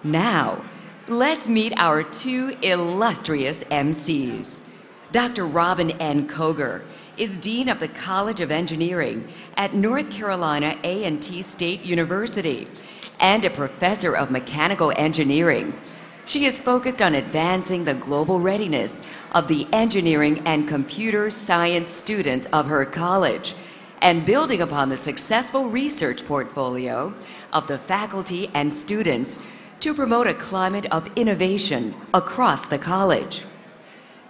Now, let's meet our two illustrious MCs. Dr. Robin N. Koger is Dean of the College of Engineering at North Carolina A&T State University and a professor of mechanical engineering. She is focused on advancing the global readiness of the engineering and computer science students of her college and building upon the successful research portfolio of the faculty and students to promote a climate of innovation across the college.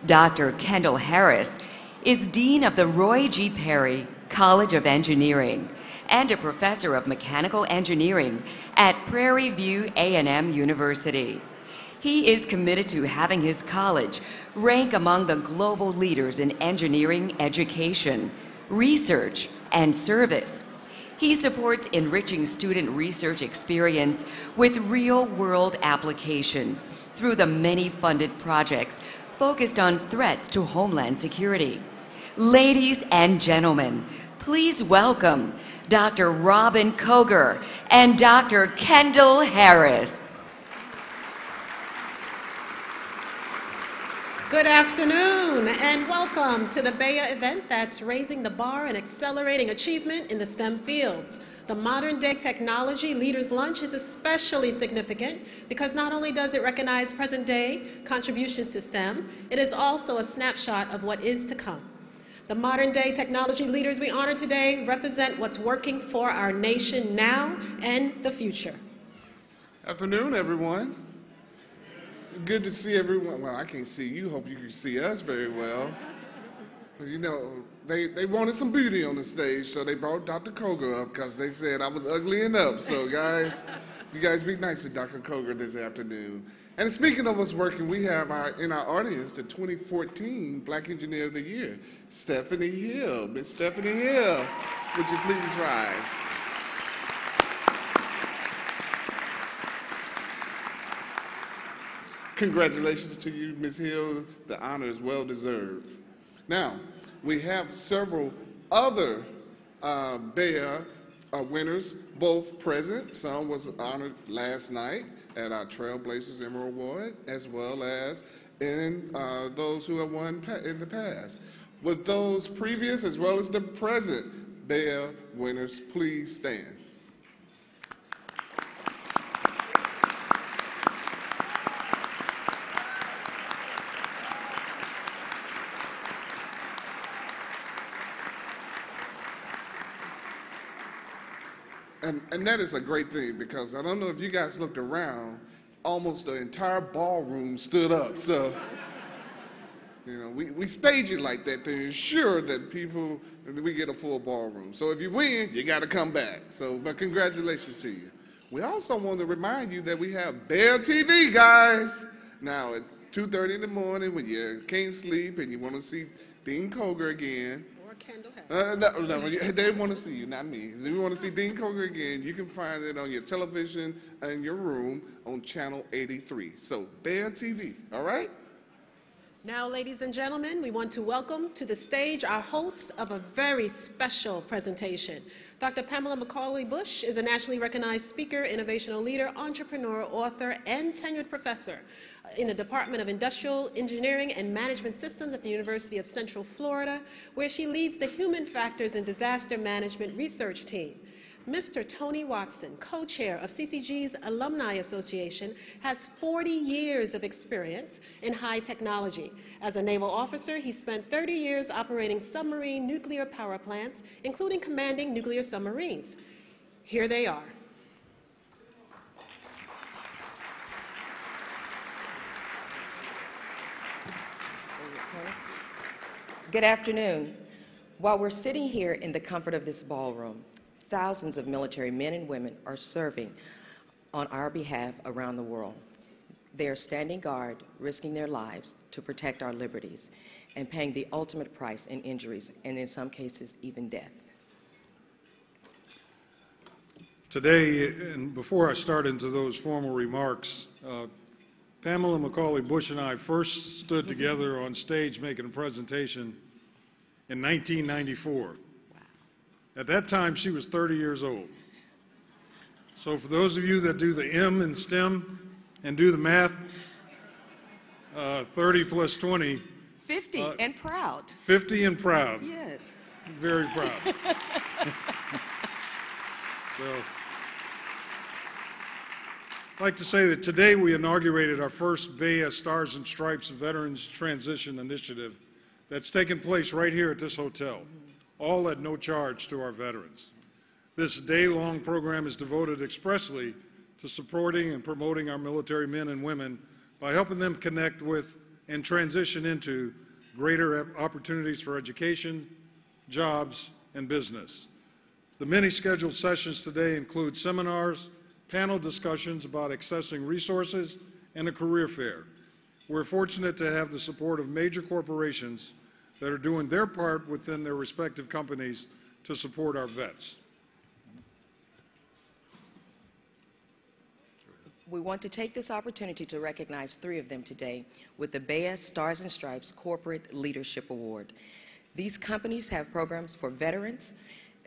Dr. Kendall Harris is Dean of the Roy G. Perry College of Engineering and a professor of mechanical engineering at Prairie View A&M University. He is committed to having his college rank among the global leaders in engineering education, research, and service. He supports enriching student research experience with real-world applications through the many funded projects focused on threats to homeland security. Ladies and gentlemen, please welcome Dr. Robin Koger and Dr. Kendall Harris. Good afternoon and welcome to the BEYA event that's raising the bar and accelerating achievement in the STEM fields. The Modern Day Technology Leaders Lunch is especially significant because not only does it recognize present-day contributions to STEM, it is also a snapshot of what is to come. The modern-day technology leaders we honor today represent what's working for our nation now and the future. Afternoon, everyone. Good to see everyone. Well, I can't see you. Hope you can see us very well. You know, they wanted some beauty on the stage, so they brought Dr. Koger up because they said I was ugly enough. So guys, you guys be nice to Dr. Koger this afternoon. And speaking of us working, we have in our audience the 2014 Black Engineer of the Year, Stephanie Hill. Miss Stephanie Hill, would you please rise? Congratulations to you, Ms. Hill. The honor is well deserved. Now, we have several other BEYA winners, both present. Some was honored last night at our Trailblazers Emerald Award, as well as in those who have won in the past. With those previous as well as the present BEYA winners, please stand. And that is a great thing because I don't know if you guys looked around, almost the entire ballroom stood up. So, you know, we stage it like that to ensure that we get a full ballroom. So if you win, you got to come back. So, but congratulations to you. We also want to remind you that we have BEYA TV, guys. Now, at 2:30 in the morning when you can't sleep and you want to see Dean Koger again, no, they want to see you, not me. If you want to see Dean Koger again, you can find it on your television in your room on channel 83. So, BEYA TV, all right? Now, ladies and gentlemen, we want to welcome to the stage our host of a very special presentation. Dr. Pamela Macaulay Bush is a nationally recognized speaker, innovational leader, entrepreneur, author, and tenured professor in the Department of Industrial Engineering and Management Systems at the University of Central Florida, where she leads the Human Factors and Disaster Management Research Team. Mr. Tony Watson, co-chair of CCG's Alumni Association, has 40 years of experience in high technology. As a naval officer, he spent 30 years operating submarine nuclear power plants, including commanding nuclear submarines. Here they are. Good afternoon. While we're sitting here in the comfort of this ballroom, thousands of military men and women are serving on our behalf around the world. They are standing guard, risking their lives to protect our liberties, and paying the ultimate price in injuries, and in some cases, even death. Today, and before I start into those formal remarks, Pamela Macaulay Bush and I first stood together on stage making a presentation in 1994. At that time, she was 30 years old. So for those of you that do the M in STEM, And do the math, 30 plus 20. 50 and proud. 50 and proud. Yes. Very proud. So, I'd like to say that today we inaugurated our first BEYA Stars and Stripes Veterans Transition Initiative that's taken place right here at this hotel, all at no charge to our veterans. This day-long program is devoted expressly to supporting and promoting our military men and women by helping them connect with and transition into greater opportunities for education, jobs, and business. The many scheduled sessions today include seminars, panel discussions about accessing resources, and a career fair. We're fortunate to have the support of major corporations that are doing their part within their respective companies to support our vets. We want to take this opportunity to recognize 3 of them today with the BEYA Stars and Stripes Corporate Leadership Award. These companies have programs for veterans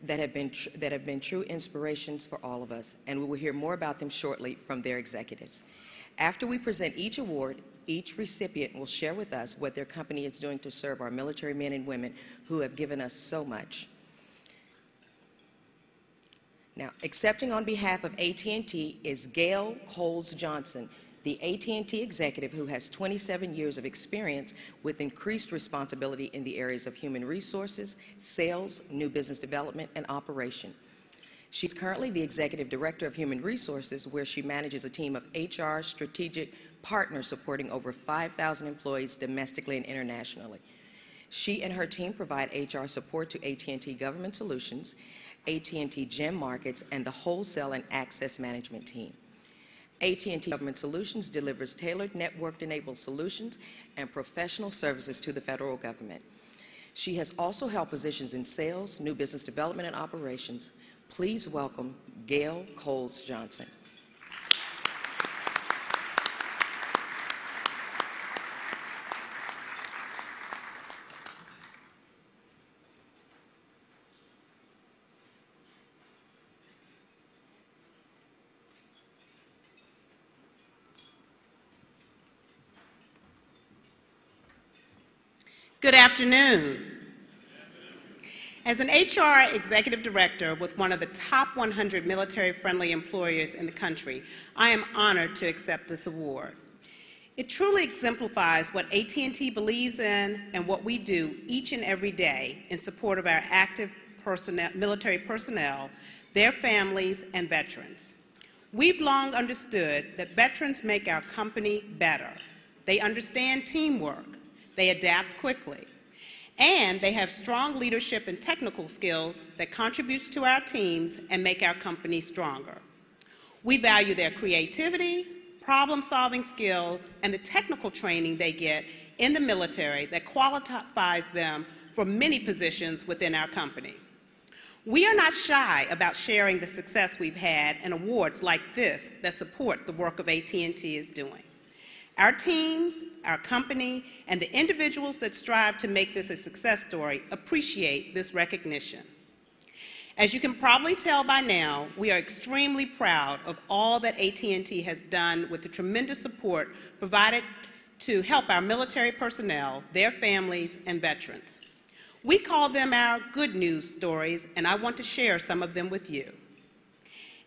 that have been true inspirations for all of us, and we will hear more about them shortly from their executives. After we present each award, each recipient will share with us what their company is doing to serve our military men and women who have given us so much. Now, accepting on behalf of AT&T is Gail Coles-Johnson, the AT&T executive who has 27 years of experience with increased responsibility in the areas of human resources, sales, new business development, and operation. She's currently the executive director of human resources, where she manages a team of HR strategic partners supporting over 5,000 employees domestically and internationally. She and her team provide HR support to AT&T Government Solutions, AT&T Gem Markets, and the Wholesale and Access Management team. AT&T Government Solutions delivers tailored network-enabled solutions and professional services to the federal government. She has also held positions in sales, new business development, and operations. Please welcome Gail Coles-Johnson. Good afternoon. As an HR executive director with one of the top 100 military-friendly employers in the country, I am honored to accept this award. It truly exemplifies what AT&T believes in and what we do each and every day in support of our active military personnel, their families, and veterans. We've long understood that veterans make our company better. They understand teamwork. They adapt quickly, and they have strong leadership and technical skills that contribute to our teams and make our company stronger. We value their creativity, problem-solving skills, and the technical training they get in the military that qualifies them for many positions within our company. We are not shy about sharing the success we've had and awards like this that support the work of AT&T is doing. Our teams, our company, and the individuals that strive to make this a success story appreciate this recognition. As you can probably tell by now, we are extremely proud of all that AT&T has done with the tremendous support provided to help our military personnel, their families, and veterans. We call them our good news stories, and I want to share some of them with you.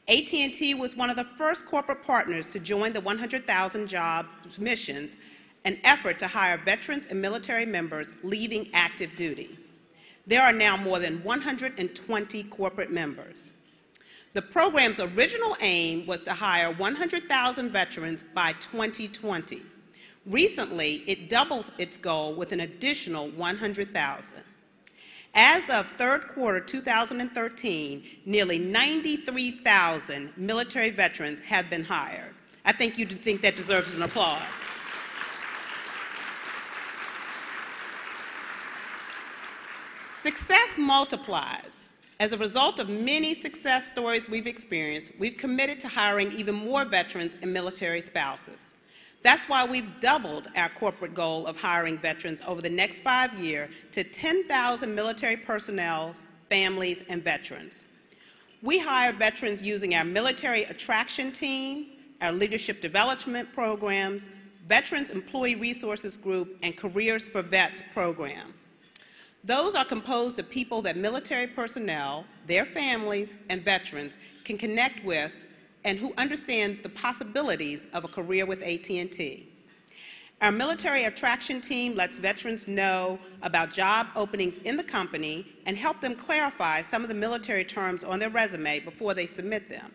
AT&T was one of the first corporate partners to join the 100,000 Jobs Missions, an effort to hire veterans and military members leaving active duty. There are now more than 120 corporate members. The program's original aim was to hire 100,000 veterans by 2020. Recently, it doubled its goal with an additional 100,000. As of third quarter 2013, nearly 93,000 military veterans have been hired. I think you think that deserves an applause. Success multiplies. As a result of many success stories we've experienced, we've committed to hiring even more veterans and military spouses. That's why we've doubled our corporate goal of hiring veterans over the next 5 years to 10,000 military personnel, families, and veterans. We hire veterans using our military attraction team, our leadership development programs, Veterans Employee Resources Group, and Careers for Vets program. Those are composed of people that military personnel, their families, and veterans can connect with and who understand the possibilities of a career with AT&T. Our military attraction team lets veterans know about job openings in the company and help them clarify some of the military terms on their resume before they submit them.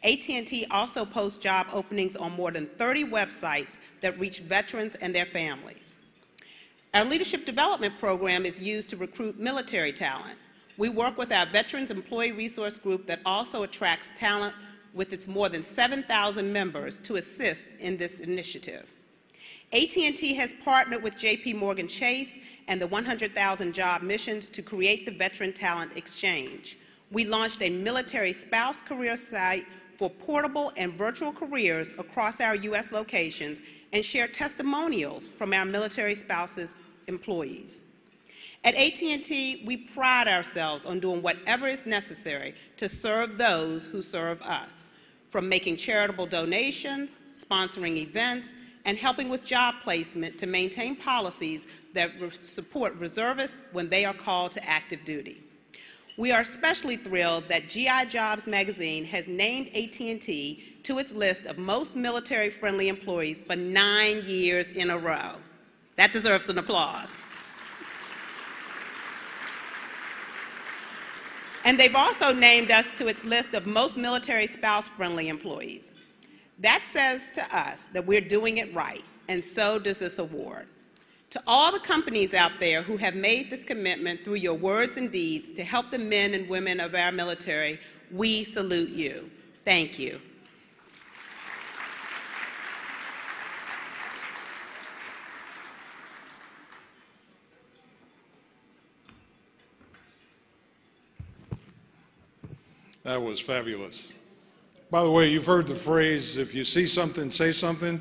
AT&T also posts job openings on more than 30 websites that reach veterans and their families. Our leadership development program is used to recruit military talent. We work with our Veterans Employee Resource Group that also attracts talent with its more than 7,000 members to assist in this initiative. AT&T has partnered with J.P. Morgan Chase and the 100,000 Job Missions to create the Veteran Talent Exchange. We launched a military spouse career site for portable and virtual careers across our U.S. locations and share testimonials from our military spouses' employees. At AT&T, we pride ourselves on doing whatever is necessary to serve those who serve us, from making charitable donations, sponsoring events, and helping with job placement to maintain policies that support reservists when they are called to active duty. We are especially thrilled that GI Jobs magazine has named AT&T to its list of most military-friendly employees for 9 years in a row. That deserves an applause. And they've also named us to its list of most military spouse-friendly employees. That says to us that we're doing it right, and so does this award. To all the companies out there who have made this commitment through your words and deeds to help the men and women of our military, we salute you. Thank you. That was fabulous. By the way, you've heard the phrase, if you see something, say something.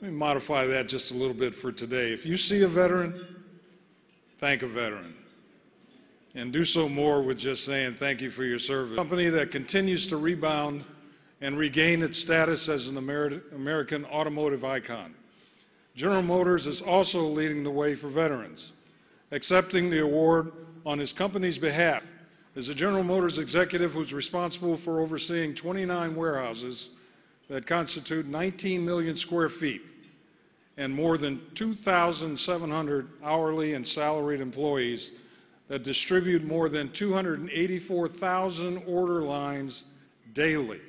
Let me modify that just a little bit for today. If you see a veteran, thank a veteran. And do so more with just saying thank you for your service. A company that continues to rebound and regain its status as an American automotive icon. General Motors is also leading the way for veterans. Accepting the award on his company's behalf is a General Motors executive who's responsible for overseeing 29 warehouses that constitute 19 million square feet and more than 2,700 hourly and salaried employees that distribute more than 284,000 order lines daily,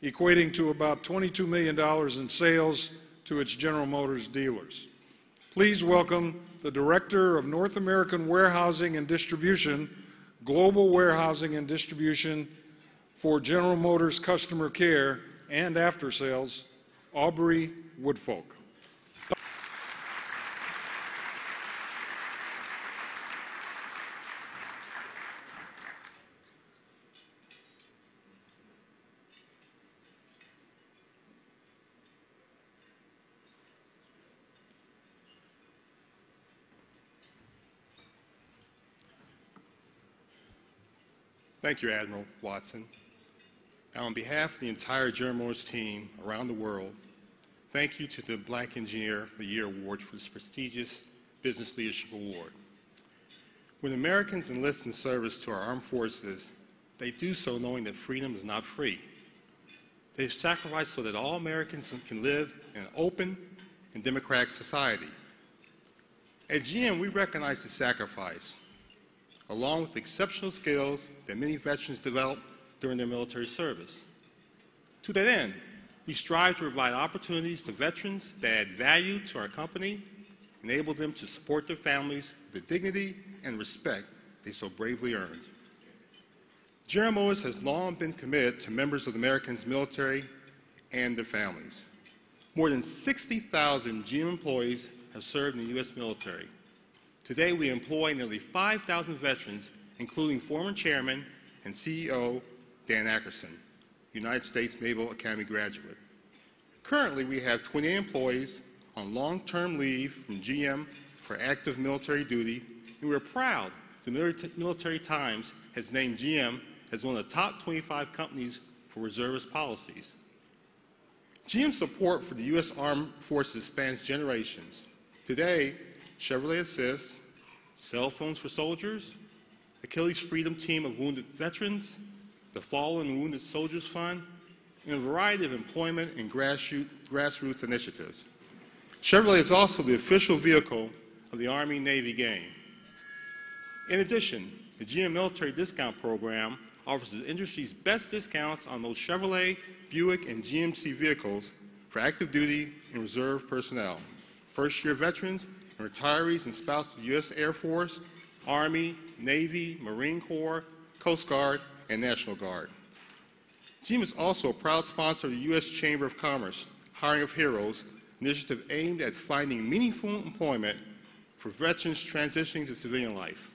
equating to about $22 million in sales to its General Motors dealers. Please welcome the Director of North American Warehousing and Distribution, Global Warehousing and Distribution for General Motors Customer Care and After Sales, Aubrey Woodfolk. Thank you, Admiral Watson. Now, on behalf of the entire General Motors team around the world, thank you to the Black Engineer of the Year Award for this prestigious Business Leadership Award. When Americans enlist in service to our armed forces, they do so knowing that freedom is not free. They sacrifice so that all Americans can live in an open and democratic society. At GM, we recognize the sacrifice, along with exceptional skills that many veterans develop during their military service. To that end, we strive to provide opportunities to veterans that add value to our company, enable them to support their families with the dignity and respect they so bravely earned. General Motors has long been committed to members of the Americans' military and their families. More than 60,000 GM employees have served in the U.S. military. Today, we employ nearly 5,000 veterans, including former Chairman and CEO Dan Ackerson, United States Naval Academy graduate. Currently, we have 28 employees on long-term leave from GM for active military duty, and we're proud the Military Times has named GM as one of the top 25 companies for reservist policies. GM's support for the U.S. Armed Forces spans generations. Today, Chevrolet assists cell phones for soldiers, Achilles Freedom Team of Wounded Veterans, the Fallen and Wounded Soldiers Fund, and a variety of employment and grassroots initiatives. Chevrolet is also the official vehicle of the Army-Navy game. In addition, the GM Military Discount Program offers the industry's best discounts on those Chevrolet, Buick, and GMC vehicles for active duty and reserve personnel, first-year veterans, and retirees and spouses of the U.S. Air Force, Army, Navy, Marine Corps, Coast Guard, and National Guard. GM is also a proud sponsor of the U.S. Chamber of Commerce Hiring of Heroes initiative aimed at finding meaningful employment for veterans transitioning to civilian life.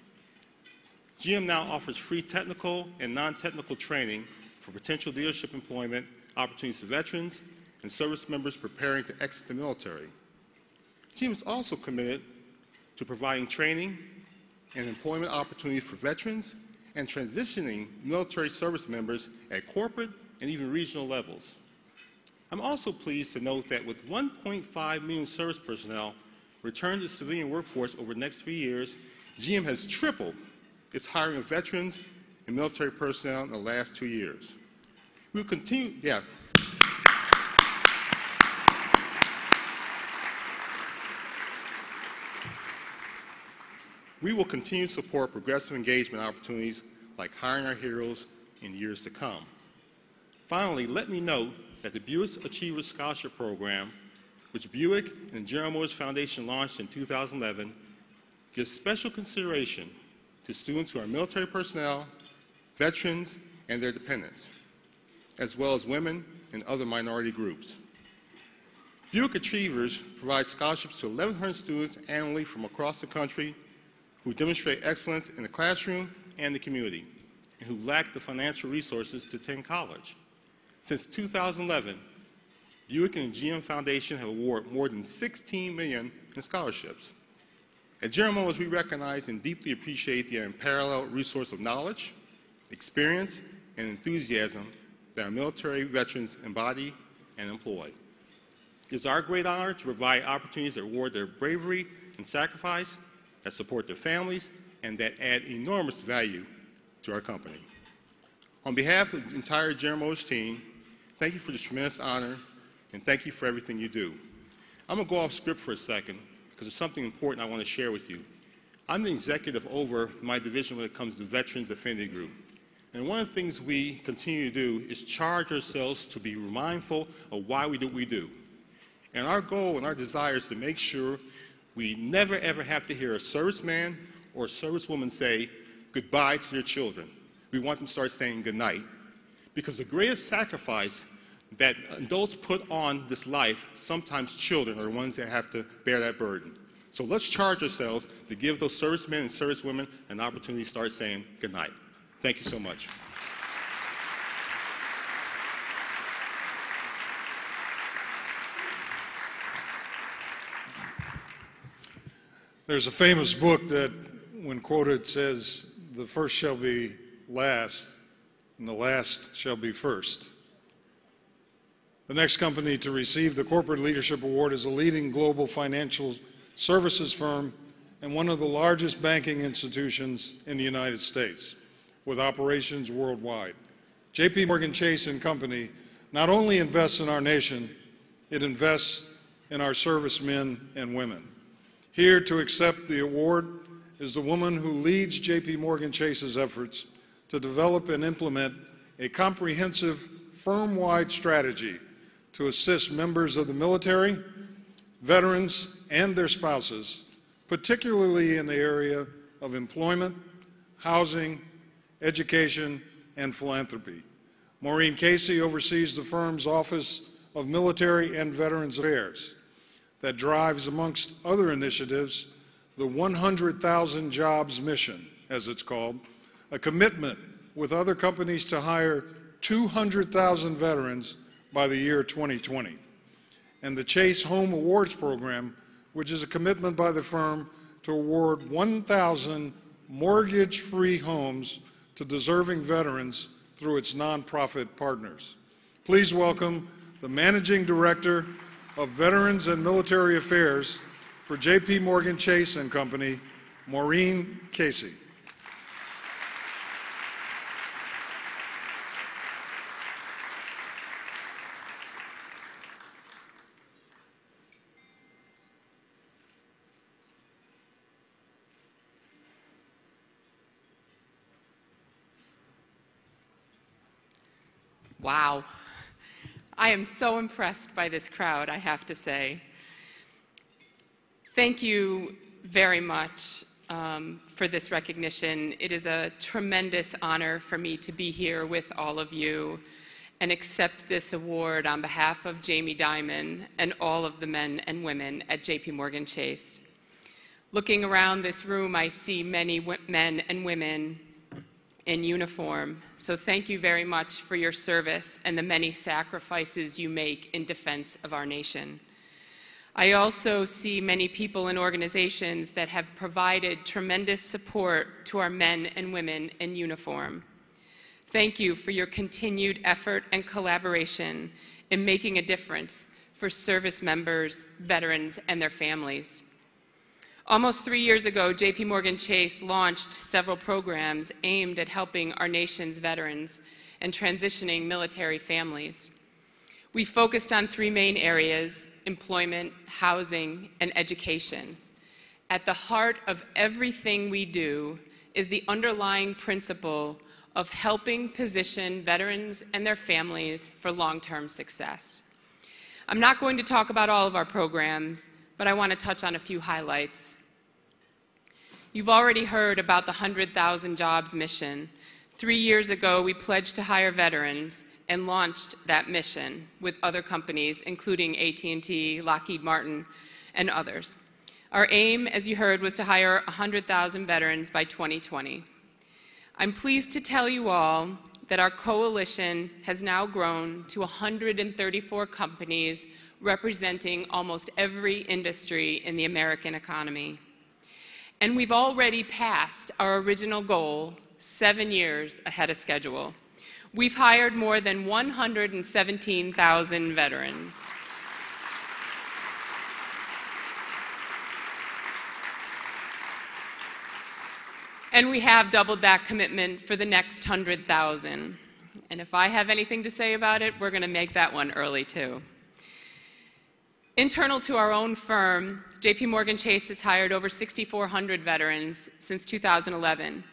GM now offers free technical and non-technical training for potential leadership employment opportunities to veterans and service members preparing to exit the military. GM is also committed to providing training and employment opportunities for veterans and transitioning military service members at corporate and even regional levels. I'm also pleased to note that with 1.5 million service personnel returned to the civilian workforce over the next 3 years, GM has tripled its hiring of veterans and military personnel in the last 2 years. We'll continue, We will continue to support progressive engagement opportunities like Hiring Our Heroes in years to come. Finally, let me note that the Buick Achievers Scholarship Program, which Buick and General Motors Foundation launched in 2011, gives special consideration to students who are military personnel, veterans, and their dependents, as well as women and other minority groups. Buick Achievers provides scholarships to 1,100 students annually from across the country who demonstrate excellence in the classroom and the community, and who lack the financial resources to attend college. Since 2011, Buick and GM Foundation have awarded more than $16 million in scholarships. At General Motors, we recognize and deeply appreciate the unparalleled resource of knowledge, experience, and enthusiasm that our military veterans embody and employ. It is our great honor to provide opportunities that reward their bravery and sacrifice, that support their families, and that add enormous value to our company. On behalf of the entire General Motors team, thank you for this tremendous honor, and thank you for everything you do. I'm going to go off script for a second, because there's something important I want to share with you. I'm the executive over my division when it comes to Veterans Affinity Group. And one of the things we continue to do is charge ourselves to be mindful of why we do what we do. And our goal and our desire is to make sure we never ever have to hear a serviceman or a servicewoman say goodbye to their children. We want them to start saying goodnight. Because the greatest sacrifice that adults put on this life, sometimes children are the ones that have to bear that burden. So let's charge ourselves to give those servicemen and servicewomen an opportunity to start saying goodnight. Thank you so much. There's a famous book that, when quoted, says, "The first shall be last, and the last shall be first." The next company to receive the Corporate Leadership Award is a leading global financial services firm and one of the largest banking institutions in the United States, with operations worldwide. J.P. Morgan Chase & Company not only invests in our nation, it invests in our servicemen and women. Here to accept the award is the woman who leads J.P. Morgan Chase's efforts to develop and implement a comprehensive firm-wide strategy to assist members of the military, veterans, and their spouses, particularly in the area of employment, housing, education, and philanthropy. Maureen Casey oversees the firm's Office of Military and Veterans Affairs that drives, amongst other initiatives, the 100,000 Jobs Mission, as it's called, a commitment with other companies to hire 200,000 veterans by the year 2020. And the Chase Home Awards Program, which is a commitment by the firm to award 1,000 mortgage-free homes to deserving veterans through its nonprofit partners. Please welcome the Managing Director of Veterans and Military Affairs for J.P. Morgan Chase & Company, Maureen Casey. Wow. I am so impressed by this crowd, I have to say. Thank you very much for this recognition. It is a tremendous honor for me to be here with all of you and accept this award on behalf of Jamie Dimon and all of the men and women at J.P. Morgan Chase. Looking around this room, I see many men and women in uniform. So thank you very much for your service and the many sacrifices you make in defense of our nation. I also see many people and organizations that have provided tremendous support to our men and women in uniform. Thank you for your continued effort and collaboration in making a difference for service members, veterans, and their families. Almost 3 years ago, J.P. Morgan Chase launched several programs aimed at helping our nation's veterans and transitioning military families. We focused on three main areas: employment, housing, and education. At the heart of everything we do is the underlying principle of helping position veterans and their families for long-term success. I'm not going to talk about all of our programs, but I want to touch on a few highlights. You've already heard about the 100,000 Jobs mission. 3 years ago, we pledged to hire veterans and launched that mission with other companies, including AT&T, Lockheed Martin, and others. Our aim, as you heard, was to hire 100,000 veterans by 2020. I'm pleased to tell you all that our coalition has now grown to 134 companies representing almost every industry in the American economy. And we've already passed our original goal 7 years ahead of schedule. We've hired more than 117,000 veterans. And we have doubled that commitment for the next 100,000. And if I have anything to say about it, we're going to make that one early too. Internal to our own firm, J.P. Morgan Chase has hired over 6,400 veterans since 2011.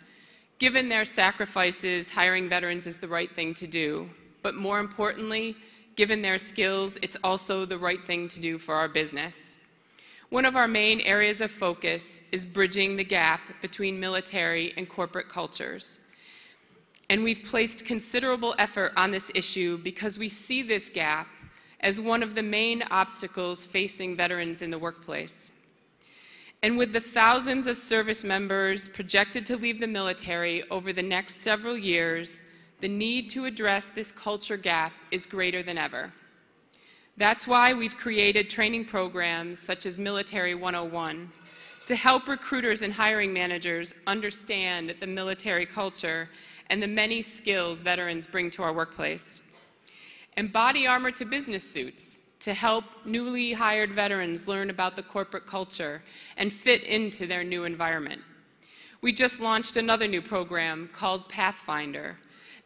Given their sacrifices, hiring veterans is the right thing to do. But more importantly, given their skills, it's also the right thing to do for our business. One of our main areas of focus is bridging the gap between military and corporate cultures. And we've placed considerable effort on this issue because we see this gap as one of the main obstacles facing veterans in the workplace. And with the thousands of service members projected to leave the military over the next several years, the need to address this culture gap is greater than ever. That's why we've created training programs such as Military 101 to help recruiters and hiring managers understand the military culture and the many skills veterans bring to our workplace. And body armor to business suits to help newly hired veterans learn about the corporate culture and fit into their new environment. We just launched another new program called Pathfinder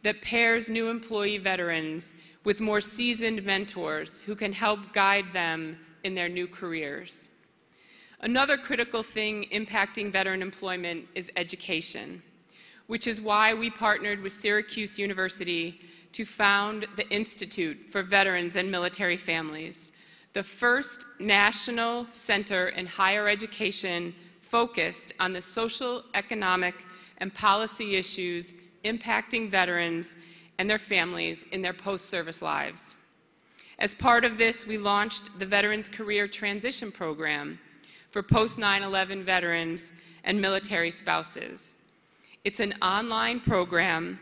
that pairs new employee veterans with more seasoned mentors who can help guide them in their new careers. Another critical thing impacting veteran employment is education, which is why we partnered with Syracuse University to found the Institute for Veterans and Military Families, the first national center in higher education focused on the social, economic, and policy issues impacting veterans and their families in their post-service lives. As part of this, we launched the Veterans Career Transition Program for post-9/11 veterans and military spouses. It's an online program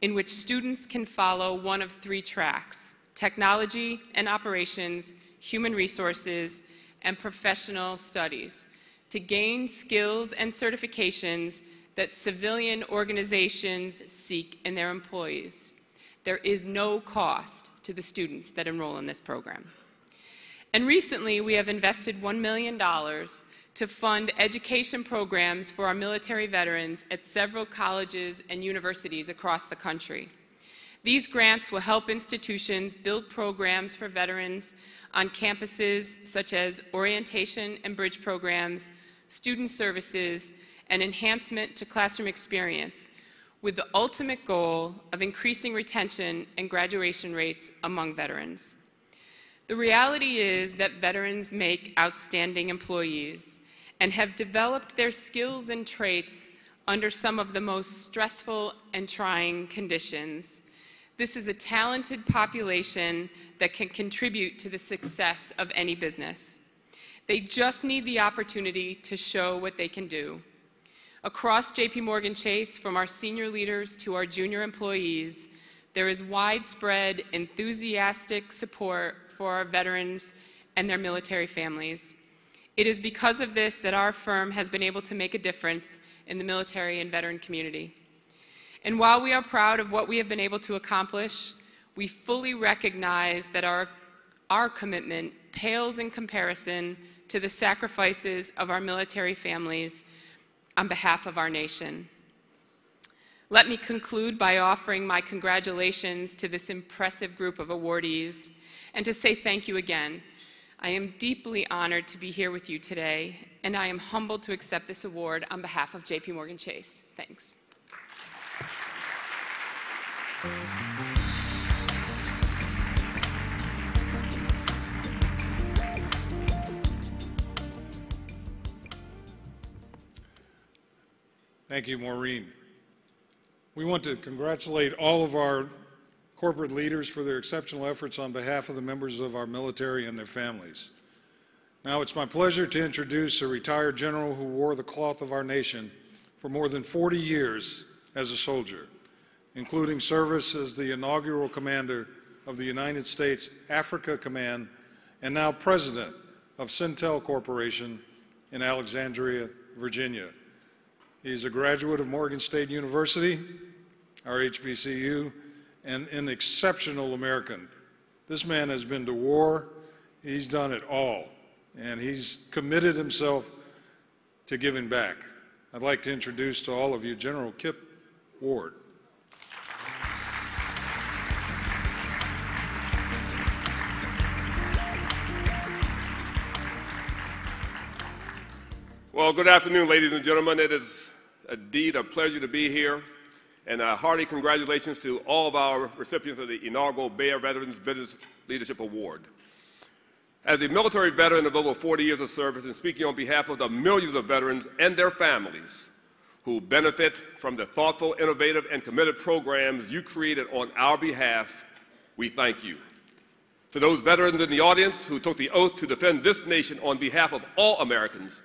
in which students can follow one of three tracks: technology and operations, human resources, and professional studies, to gain skills and certifications that civilian organizations seek in their employees. There is no cost to the students that enroll in this program. And recently, we have invested $1 million to fund education programs for our military veterans at several colleges and universities across the country. These grants will help institutions build programs for veterans on campuses such as orientation and bridge programs, student services, and enhancement to classroom experience, with the ultimate goal of increasing retention and graduation rates among veterans. The reality is that veterans make outstanding employees and have developed their skills and traits under some of the most stressful and trying conditions. This is a talented population that can contribute to the success of any business. They just need the opportunity to show what they can do. Across JPMorgan Chase, from our senior leaders to our junior employees, there is widespread, enthusiastic support for our veterans and their military families. It is because of this that our firm has been able to make a difference in the military and veteran community. And while we are proud of what we have been able to accomplish, we fully recognize that our commitment pales in comparison to the sacrifices of our military families on behalf of our nation. Let me conclude by offering my congratulations to this impressive group of awardees and to say thank you again. I am deeply honored to be here with you today, and I am humbled to accept this award on behalf of JPMorgan Chase. Thanks. Thank you, Maureen. We want to congratulate all of our corporate leaders for their exceptional efforts on behalf of the members of our military and their families. Now it's my pleasure to introduce a retired general who wore the cloth of our nation for more than 40 years as a soldier, including service as the inaugural commander of the United States Africa Command and now president of Centel Corporation in Alexandria, Virginia. He's a graduate of Morgan State University, our HBCU, and an exceptional American. This man has been to war, he's done it all, and he's committed himself to giving back. I'd like to introduce to all of you General Kip Ward. Well, good afternoon, ladies and gentlemen. It is indeed a pleasure to be here, and a hearty congratulations to all of our recipients of the inaugural BEYA Veterans Business Leadership Award. As a military veteran of over 40 years of service and speaking on behalf of the millions of veterans and their families who benefit from the thoughtful, innovative, and committed programs you created on our behalf, we thank you. To those veterans in the audience who took the oath to defend this nation on behalf of all Americans,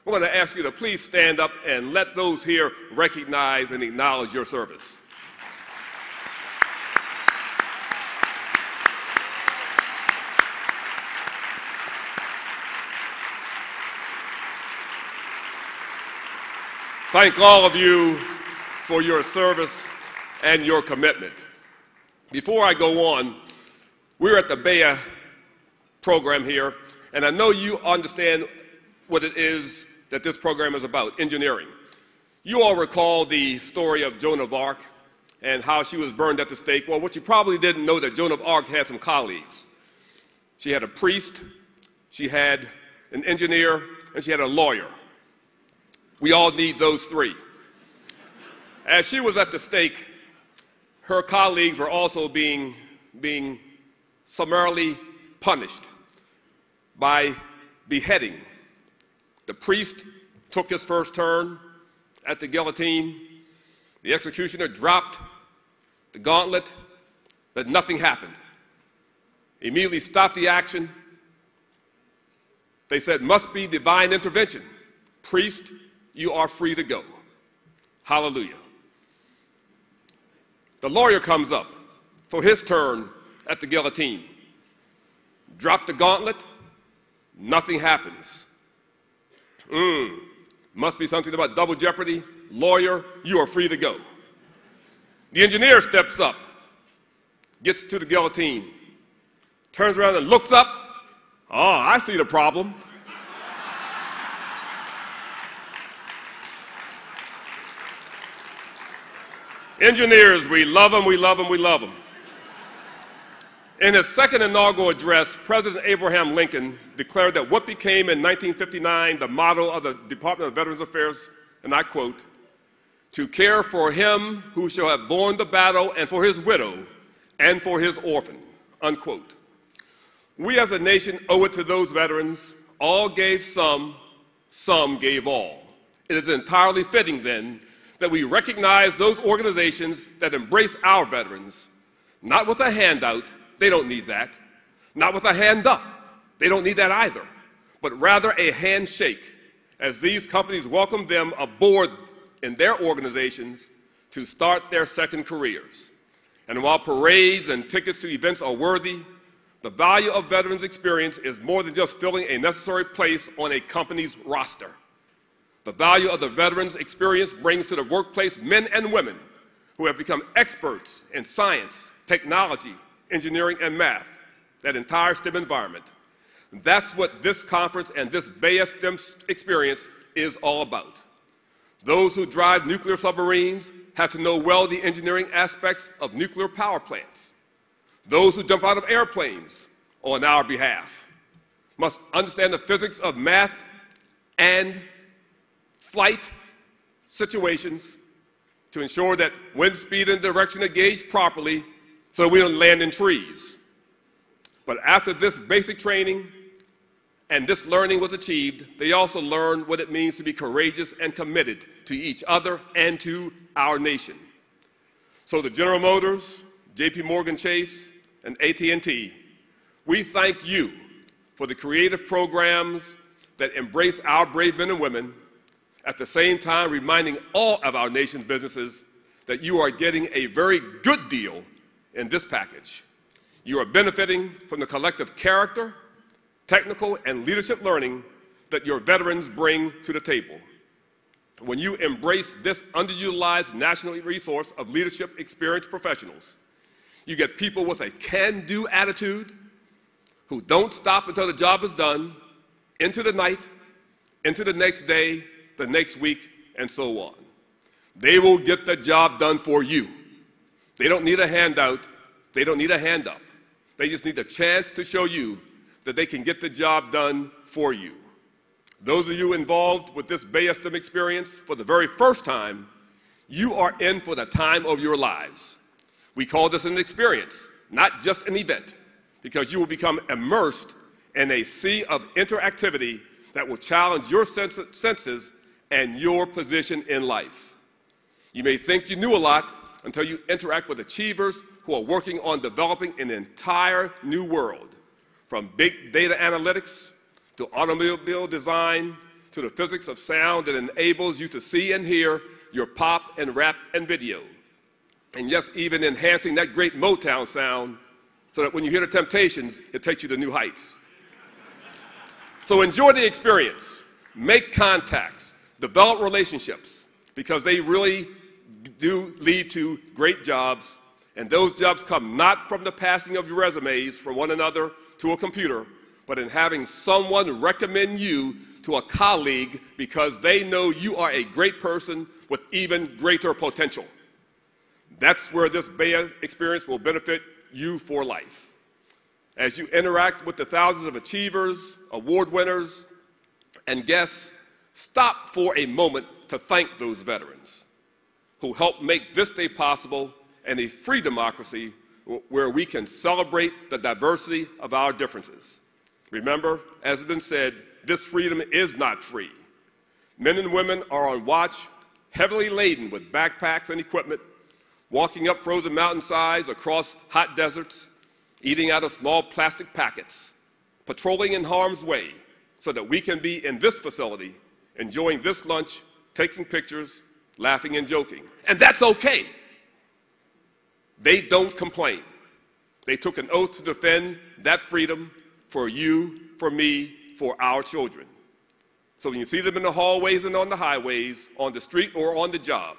I want to ask you to please stand up and let those here recognize and acknowledge your service. Thank all of you for your service and your commitment. Before I go on, we're at the BEYA program here, and I know you understand what it is that this program is about, engineering. You all recall the story of Joan of Arc and how she was burned at the stake. Well, what you probably didn't know that Joan of Arc had some colleagues. She had a priest, she had an engineer, and she had a lawyer. We all need those three. As she was at the stake, her colleagues were also being summarily punished by beheading. The priest took his first turn at the guillotine. The executioner dropped the gauntlet, but nothing happened. Immediately stopped the action. They said, "Must be divine intervention. Priest, you are free to go." Hallelujah. The lawyer comes up for his turn at the guillotine. Drop the gauntlet, nothing happens. Must be something about double jeopardy. Lawyer, you are free to go. The engineer steps up. gets to the guillotine, turns around and looks up. Oh, I see the problem. Engineers, we love them, we love them, we love them. In his second inaugural address, President Abraham Lincoln declared that what became in 1959 the motto of the Department of Veterans Affairs, and I quote, "To care for him who shall have borne the battle and for his widow and for his orphan," unquote. We as a nation owe it to those veterans. All gave some gave all. It is entirely fitting then that we recognize those organizations that embrace our veterans, not with a handout, they don't need that, not with a hand up, they don't need that either, but rather a handshake as these companies welcome them aboard in their organizations to start their second careers. And while parades and tickets to events are worthy, the value of veterans' experience is more than just filling a necessary place on a company's roster. The value of the veterans' experience brings to the workplace men and women who have become experts in science, technology, engineering, and math, that entire STEM environment. That's what this conference and this BEYA STEM experience is all about. Those who drive nuclear submarines have to know well the engineering aspects of nuclear power plants. Those who jump out of airplanes on our behalf must understand the physics of math and flight situations to ensure that wind speed and direction are gauged properly so we don't land in trees. But after this basic training and this learning was achieved, they also learned what it means to be courageous and committed to each other and to our nation. So to General Motors, JP Morgan Chase, and AT&T, we thank you for the creative programs that embrace our brave men and women, at the same time reminding all of our nation's businesses that you are getting a very good deal in this package. You are benefiting from the collective character, technical, and leadership learning that your veterans bring to the table. When you embrace this underutilized national resource of leadership experienced professionals, you get people with a can-do attitude who don't stop until the job is done, into the night, into the next day, the next week, and so on. They will get the job done for you. They don't need a handout. They don't need a hand up. They just need a chance to show you that they can get the job done for you. Those of you involved with this BEYA STEM experience for the very first time, you are in for the time of your lives. We call this an experience, not just an event, because you will become immersed in a sea of interactivity that will challenge your senses and your position in life. You may think you knew a lot until you interact with achievers who are working on developing an entire new world, from big data analytics to automobile design to the physics of sound that enables you to see and hear your pop and rap and video. And yes, even enhancing that great Motown sound so that when you hear the Temptations, it takes you to new heights. So enjoy the experience, make contacts, develop relationships, because they really do lead to great jobs, and those jobs come not from the passing of your resumes from one another to a computer, but in having someone recommend you to a colleague because they know you are a great person with even greater potential. That's where this BEYA experience will benefit you for life. As you interact with the thousands of achievers, award winners, and guests, stop for a moment to thank those veterans who helped make this day possible and a free democracy where we can celebrate the diversity of our differences. Remember, as has been said, this freedom is not free. Men and women are on watch, heavily laden with backpacks and equipment, walking up frozen mountainsides across hot deserts, eating out of small plastic packets, patrolling in harm's way so that we can be in this facility, enjoying this lunch, taking pictures, laughing and joking. And that's okay. They don't complain. They took an oath to defend that freedom for you, for me, for our children. So when you see them in the hallways and on the highways, on the street or on the job,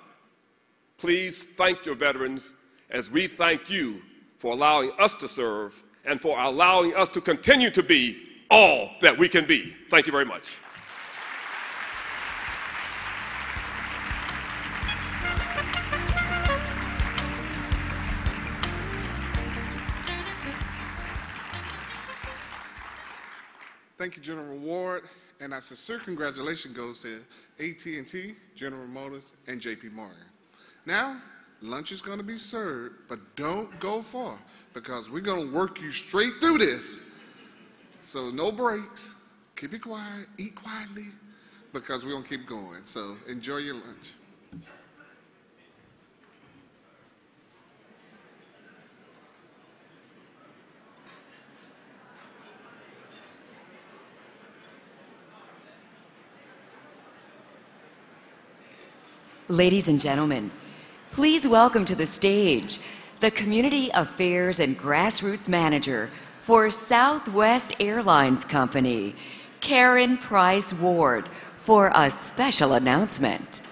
please thank your veterans as we thank you for allowing us to serve and for allowing us to continue to be all that we can be. Thank you very much. Thank you, General Ward, and our sincere congratulations goes to AT&T, General Motors, and JP Morgan. Now, lunch is going to be served, but don't go far because we're going to work you straight through this. So no breaks, keep it quiet, eat quietly, because we're going to keep going. So enjoy your lunch. Ladies and gentlemen, please welcome to the stage the Community Affairs and Grassroots Manager for Southwest Airlines Company, Karen Price Ward, for a special announcement.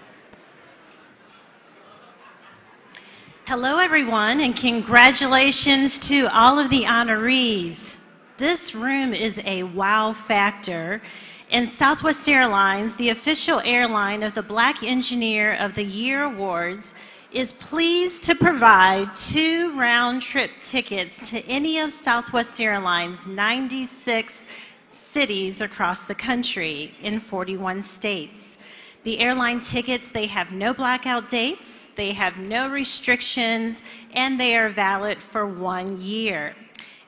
Hello, everyone, and congratulations to all of the honorees. This room is a wow factor. And Southwest Airlines, the official airline of the Black Engineer of the Year Awards, is pleased to provide 2 round-trip tickets to any of Southwest Airlines' 96 cities across the country in 41 states. The airline tickets, they have no blackout dates, they have no restrictions, and they are valid for 1 year.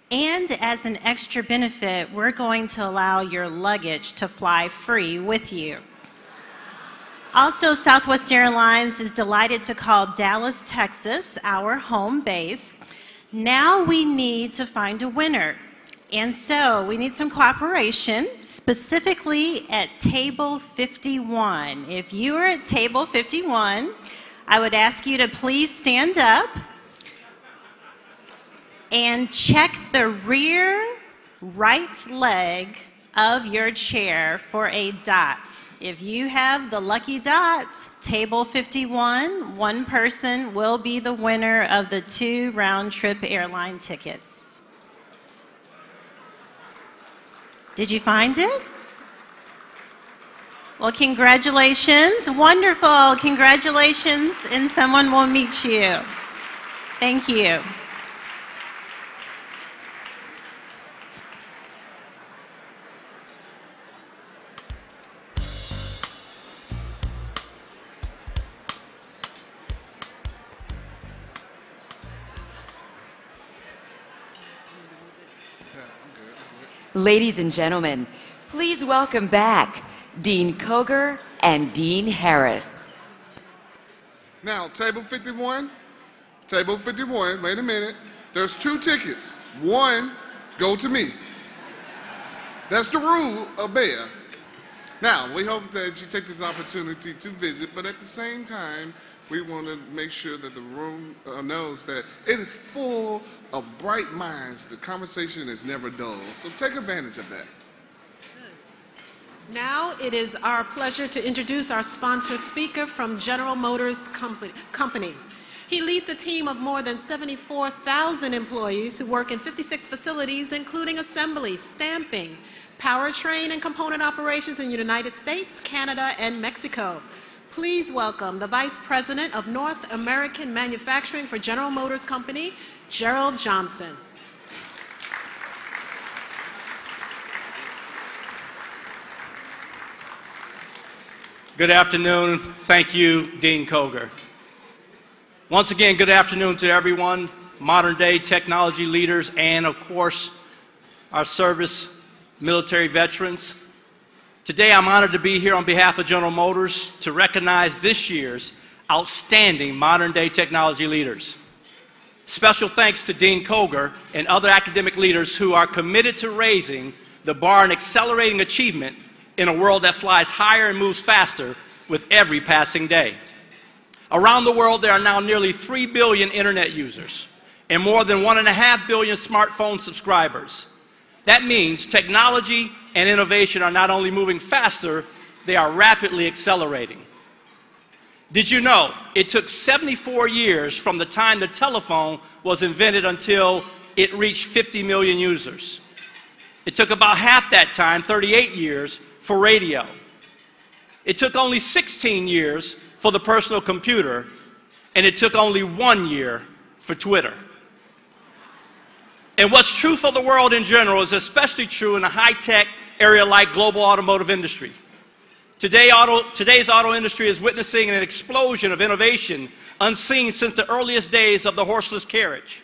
And as an extra benefit, we're going to allow your luggage to fly free with you. Also, Southwest Airlines is delighted to call Dallas, Texas, our home base. Now we need to find a winner. And so we need some cooperation, specifically at table 51. If you are at table 51, I would ask you to please stand up and check the rear right leg of your chair for a dot. If you have the lucky dot, table 51, one person will be the winner of the 2 round-trip airline tickets. Did you find it? Well, congratulations. Wonderful. Congratulations, and someone will meet you. Thank you. Ladies and gentlemen, please welcome back Dean Koger and Dean Harris. Now, table 51, wait a minute. There's 2 tickets. 1, go to me. That's the rule of BEYA. Now, we hope that you take this opportunity to visit, but at the same time, we want to make sure that the room knows that it is full of bright minds. The conversation is never dull, so take advantage of that. Now it is our pleasure to introduce our sponsor speaker from General Motors Company. He leads a team of more than 74,000 employees who work in 56 facilities, including assembly, stamping, powertrain and component operations in the United States, Canada, and Mexico. Please welcome the Vice President of North American Manufacturing for General Motors Company, Gerald Johnson. Good afternoon. Thank you, Dean Koger. Once again, good afternoon to everyone, modern-day technology leaders, and of course, our service military veterans. Today, I'm honored to be here on behalf of General Motors to recognize this year's outstanding modern-day technology leaders. Special thanks to Dean Koger and other academic leaders who are committed to raising the bar and accelerating achievement in a world that flies higher and moves faster with every passing day. Around the world, there are now nearly 3 billion internet users and more than 1.5 billion smartphone subscribers. That means technology and innovation are not only moving faster, they are rapidly accelerating. Did you know it took 74 years from the time the telephone was invented until it reached 50 million users? It took about half that time, 38 years, for radio. It took only 16 years for the personal computer, and it took only 1 year for Twitter. And what's true for the world in general is especially true in a high-tech area like global automotive industry. Today's auto industry is witnessing an explosion of innovation unseen since the earliest days of the horseless carriage.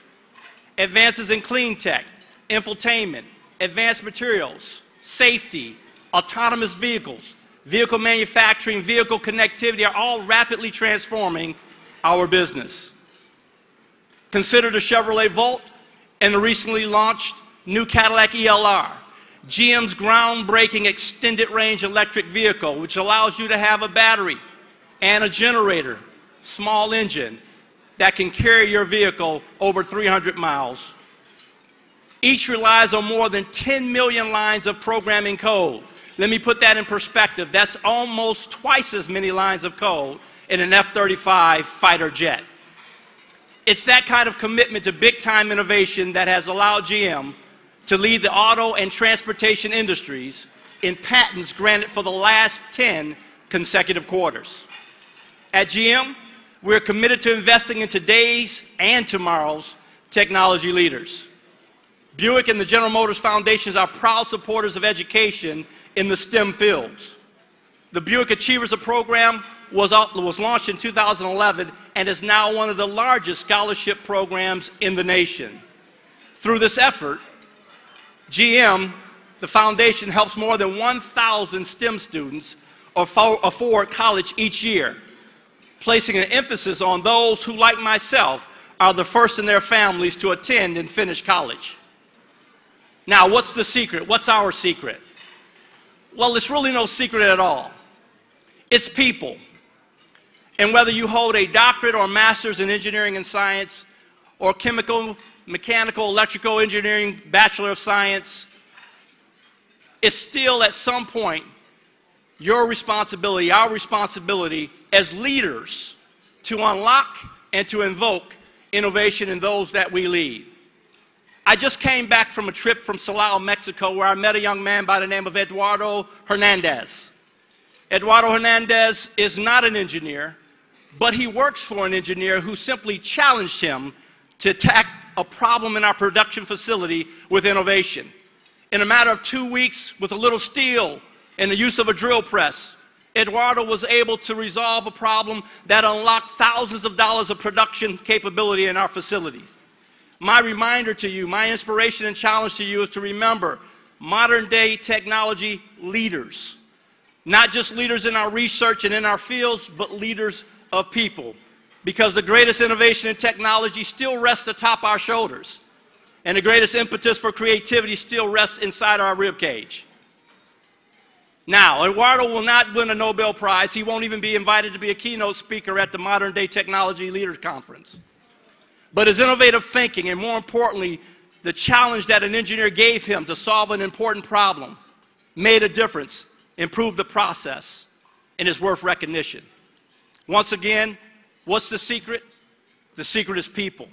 Advances in clean tech, infotainment, advanced materials, safety, autonomous vehicles, vehicle manufacturing, vehicle connectivity are all rapidly transforming our business. Consider the Chevrolet Volt and the recently launched new Cadillac ELR, GM's groundbreaking extended range electric vehicle, which allows you to have a battery and a generator, small engine, that can carry your vehicle over 300 miles. Each relies on more than 10 million lines of programming code. Let me put that in perspective. That's almost twice as many lines of code in an F-35 fighter jet. It's that kind of commitment to big-time innovation that has allowed GM to lead the auto and transportation industries in patents granted for the last 10 consecutive quarters. At GM, we're committed to investing in today's and tomorrow's technology leaders. Buick and the General Motors Foundations are proud supporters of education in the STEM fields. The Buick Achievers program was launched in 2011 and is now one of the largest scholarship programs in the nation. Through this effort, GM, the foundation, helps more than 1,000 STEM students afford college each year, placing an emphasis on those who, like myself, are the first in their families to attend and finish college. Now, what's the secret? What's our secret? Well, it's really no secret at all. It's people. And whether you hold a doctorate or master's in engineering and science, or chemical, mechanical, electrical engineering, Bachelor of Science, it's still at some point your responsibility, our responsibility as leaders to unlock and to invoke innovation in those that we lead. I just came back from a trip from Silao, Mexico, where I met a young man by the name of Eduardo Hernandez. Eduardo Hernandez is not an engineer, but he works for an engineer who simply challenged him to attack a problem in our production facility with innovation. In a matter of 2 weeks, with a little steel and the use of a drill press, Eduardo was able to resolve a problem that unlocked thousands of dollars of production capability in our facilities. My reminder to you, my inspiration and challenge to you is to remember modern day technology leaders. Not just leaders in our research and in our fields, but leaders of people. Because the greatest innovation in technology still rests atop our shoulders. And the greatest impetus for creativity still rests inside our ribcage. Now, Eduardo will not win a Nobel Prize. He won't even be invited to be a keynote speaker at the Modern Day Technology Leaders Conference. But his innovative thinking, and more importantly, the challenge that an engineer gave him to solve an important problem, made a difference, improved the process, and is worth recognition. Once again, what's the secret? The secret is people.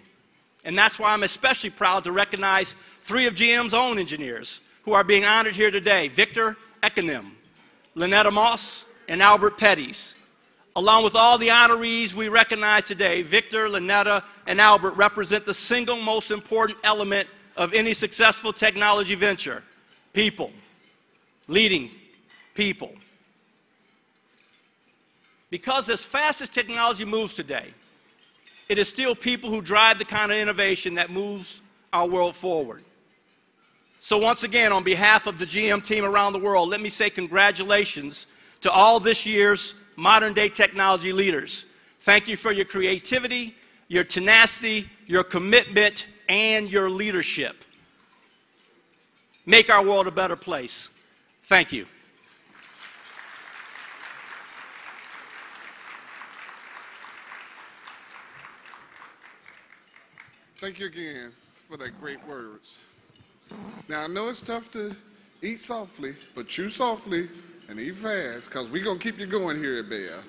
And that's why I'm especially proud to recognize 3 of GM's own engineers who are being honored here today: Victor Ekanem, Lynetta Moss, and Albert Petties. Along with all the honorees we recognize today, Victor, Lynetta, and Albert represent the single most important element of any successful technology venture: people, leading people. Because as fast as technology moves today, it is still people who drive the kind of innovation that moves our world forward. So once again, on behalf of the GM team around the world, let me say congratulations to all this year's modern day technology leaders. Thank you for your creativity, your tenacity, your commitment, and your leadership. Make our world a better place. Thank you. Thank you again for that great words. Now, I know it's tough to eat softly, but chew softly and eat fast, because we're going to keep you going here at BEYA.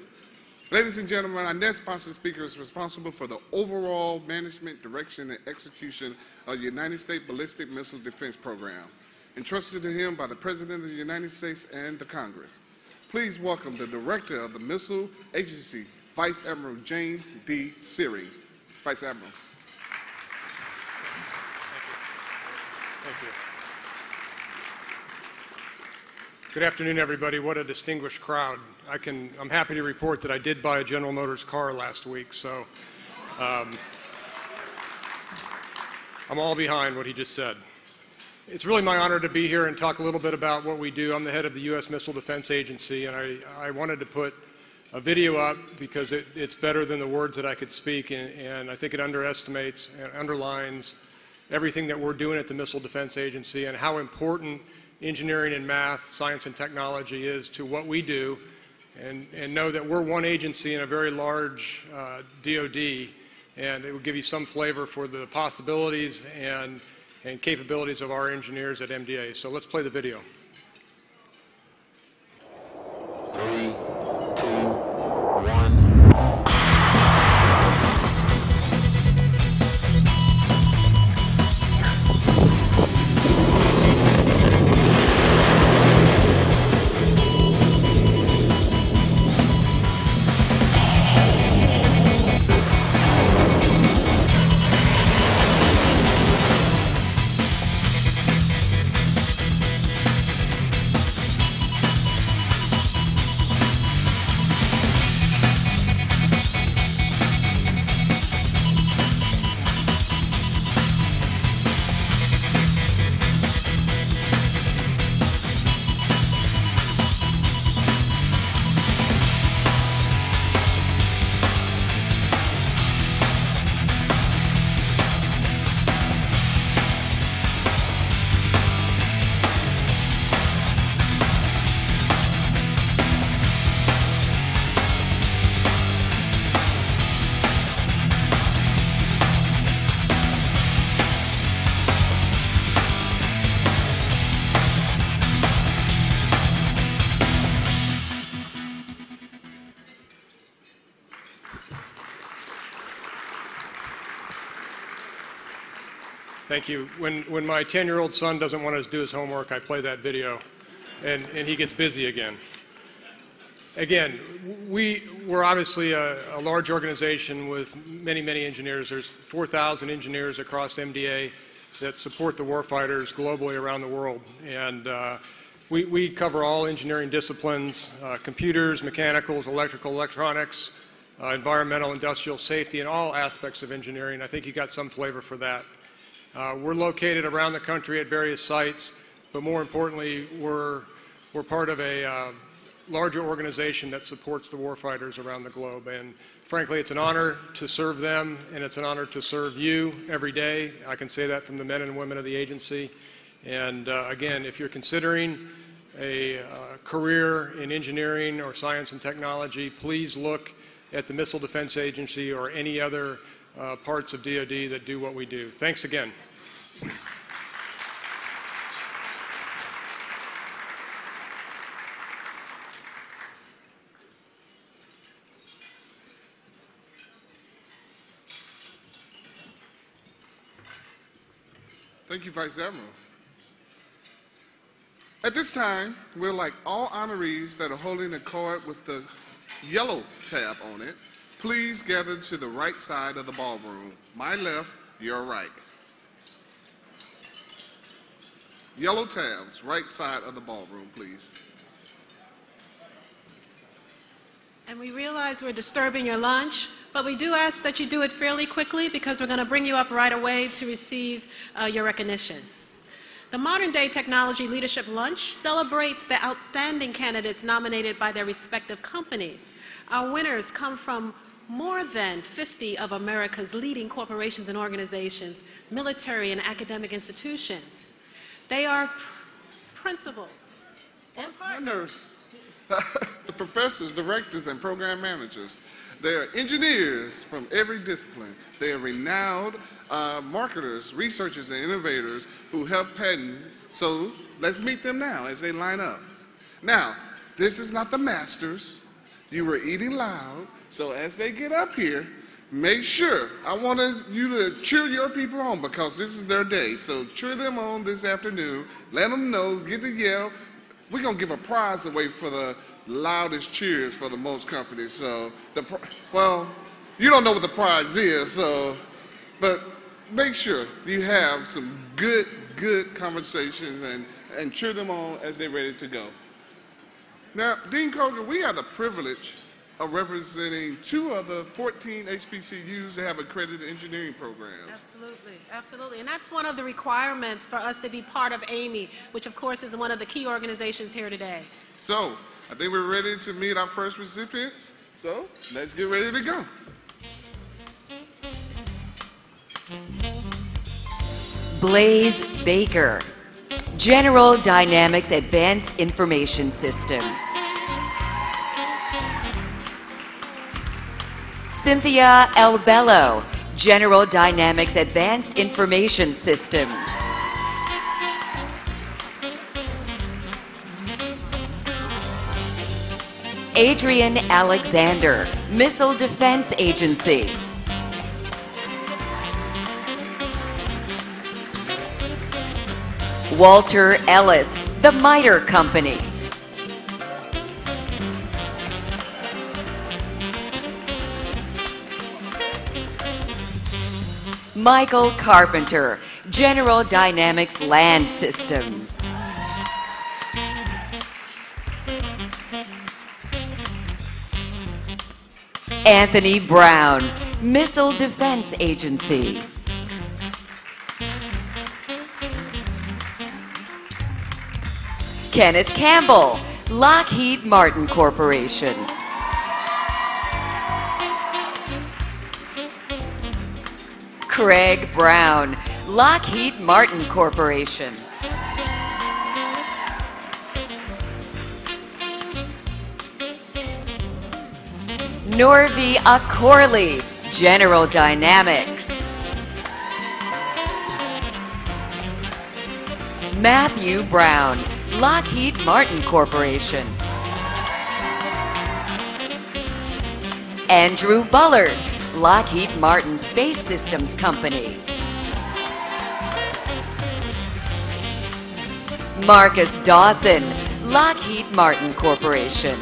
Ladies and gentlemen, our next sponsored speaker is responsible for the overall management, direction, and execution of the United States Ballistic Missile Defense Program, entrusted to him by the President of the United States and the Congress. Please welcome the Director of the Missile Agency, Vice Admiral James D. Searing. Vice Admiral. Thank you. Good afternoon, everybody. What a distinguished crowd. I'm happy to report that I did buy a General Motors car last week, so I'm all behind what he just said. It's really my honor to be here and talk a little bit about what we do. I'm the head of the U.S. Missile Defense Agency, and I wanted to put a video up because it's better than the words that I could speak, and I think it underestimates and underlines everything that we're doing at the Missile Defense Agency and how important engineering and math, science and technology is to what we do, and know that we're one agency in a very large DoD, and it will give you some flavor for the possibilities and capabilities of our engineers at MDA. So let's play the video. 3, 2, 1. Thank you. When my 10-year-old son doesn't want to do his homework, I play that video, and he gets busy again. Again, we're obviously a large organization with many, many engineers. There's 4,000 engineers across MDA that support the warfighters globally around the world. And we cover all engineering disciplines, computers, mechanicals, electrical, electronics, environmental, industrial safety, and all aspects of engineering. I think you got some flavor for that. We're located around the country at various sites, but more importantly, we're part of a larger organization that supports the warfighters around the globe. And frankly, it's an honor to serve them, and it's an honor to serve you every day. I can say that from the men and women of the agency. And again, if you're considering a career in engineering or science and technology, please look at the Missile Defense Agency or any other parts of DoD that do what we do. Thanks again. Thank you, Vice Admiral. At this time, we'd like all honorees that are holding a card with the yellow tab on it, please gather to the right side of the ballroom. My left, your right. Yellow tabs, right side of the ballroom, please. And we realize we're disturbing your lunch, but we do ask that you do it fairly quickly because we're going to bring you up right away to receive your recognition. The Modern Day Technology Leadership Lunch celebrates the outstanding candidates nominated by their respective companies. Our winners come from more than 50 of America's leading corporations and organizations, military and academic institutions. They are principals and partners. The professors, directors, and program managers. They are engineers from every discipline. They are renowned marketers, researchers, and innovators who help patents. So let's meet them now as they line up. Now, this is not the masters. You were eating loud, so as they get up here, make sure, I want you to cheer your people on because this is their day. So cheer them on this afternoon. Let them know, get the yell. We're going to give a prize away for the loudest cheers for the most companies. So, well, you don't know what the prize is, so, but make sure you have some good conversations and cheer them on as they're ready to go. Now, Dean Koger, we have the privilege of representing 2 of the 14 HBCUs that have accredited engineering programs. Absolutely, absolutely. And that's one of the requirements for us to be part of AMY, which of course is one of the key organizations here today. So, I think we're ready to meet our first recipients. So, let's get ready to go. Blaze Baker, General Dynamics Advanced Information Systems. Cynthia Elbello, General Dynamics Advanced Information Systems. Adrian Alexander, Missile Defense Agency. Walter Ellis, The Miter Company. Michael Carpenter, General Dynamics Land Systems. Anthony Brown, Missile Defense Agency. Kenneth Campbell, Lockheed Martin Corporation. Craig Brown, Lockheed Martin Corporation. Norvi Accorley, General Dynamics. Matthew Brown, Lockheed Martin Corporation. Andrew Bullard, Lockheed Martin Space Systems Company. Marcus Dawson, Lockheed Martin Corporation.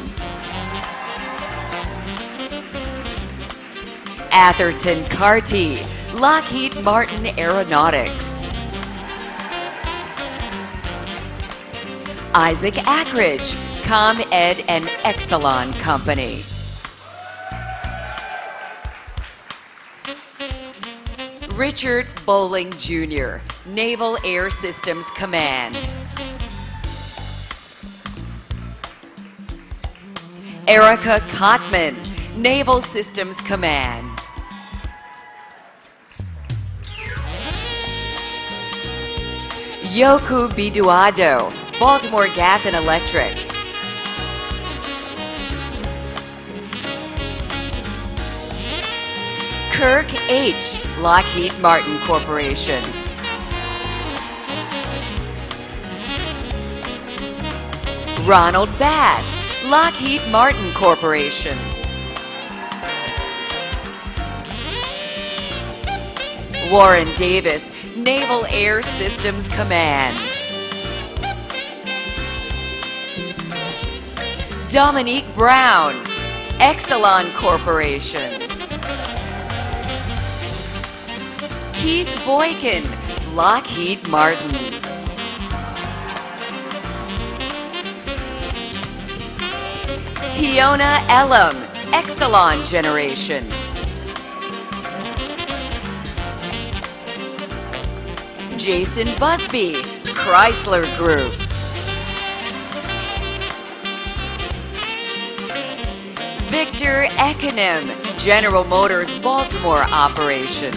Atherton Carty, Lockheed Martin Aeronautics. Isaac Ackridge, ComEd and Exelon Company. Richard Bowling Jr., Naval Air Systems Command. Erica Kottman, Naval Systems Command. Yoku Biduado, Baltimore Gas and Electric. Kirk H., Lockheed Martin Corporation. Ronald Bass, Lockheed Martin Corporation. Warren Davis, Naval Air Systems Command. Dominique Brown, Exelon Corporation. Keith Boykin, Lockheed Martin. Tiona Elam, Exelon Generation. Jason Busby, Chrysler Group. Victor Ekinem, General Motors Baltimore Operation.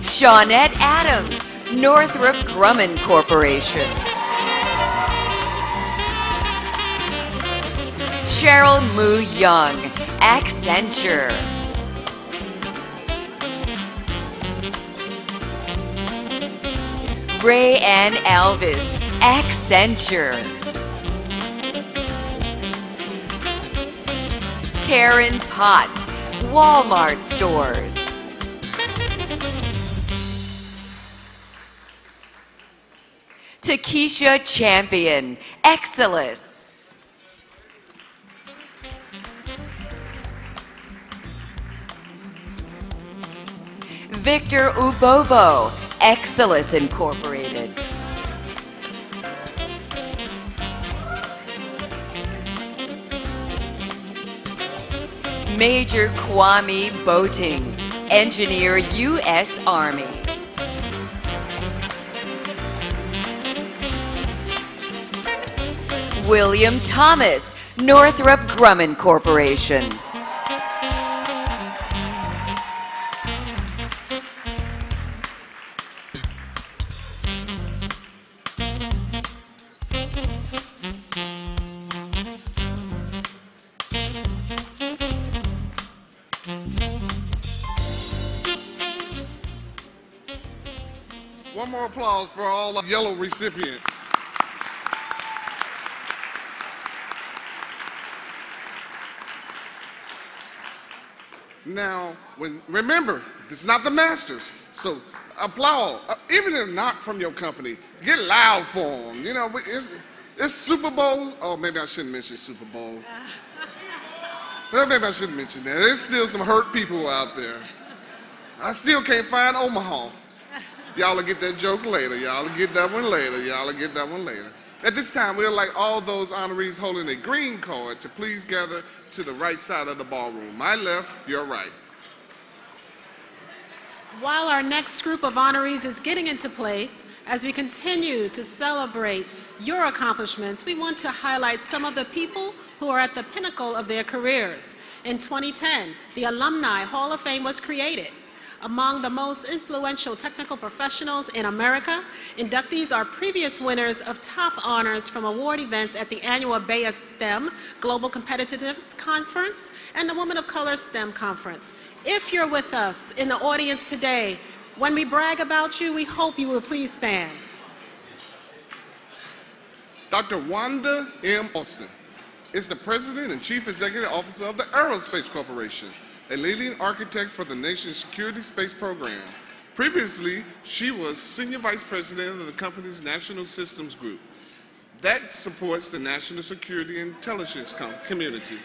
Shawnette Adams, Northrop Grumman Corporation. Cheryl Moo Young, Accenture. Ray Ann Alvis, Accenture. Karen Potts, Walmart stores. Takesha Champion, Exelis. Victor Ubobo, Exelis Incorporated. Major Kwame Boating, Engineer, U.S. Army. William Thomas, Northrop Grumman Corporation. One more applause for all the yellow recipients. Now, remember, this is not the masters, so applaud. Even if not from your company, get loud for them. You know, it's Super Bowl. Oh, maybe I shouldn't mention Super Bowl. Well, maybe I shouldn't mention that. There's still some hurt people out there. I still can't find Omaha. Y'all will get that joke later. Y'all will get that one later. Y'all will get that one later. At this time, we'd like all those honorees holding a green card to please gather to the right side of the ballroom. My left, your right. While our next group of honorees is getting into place, as we continue to celebrate your accomplishments, we want to highlight some of the people who are at the pinnacle of their careers. In 2010, the Alumni Hall of Fame was created. Among the most influential technical professionals in America, inductees are previous winners of top honors from award events at the annual BEYA STEM Global Competitiveness Conference and the Women of Color STEM Conference. If you're with us in the audience today, when we brag about you, we hope you will please stand. Dr. Wanda M. Austin is the President and Chief Executive Officer of the Aerospace Corporation, a leading architect for the nation's security space program. Previously, she was Senior Vice President of the company's National Systems Group. That supports the national security and intelligence community.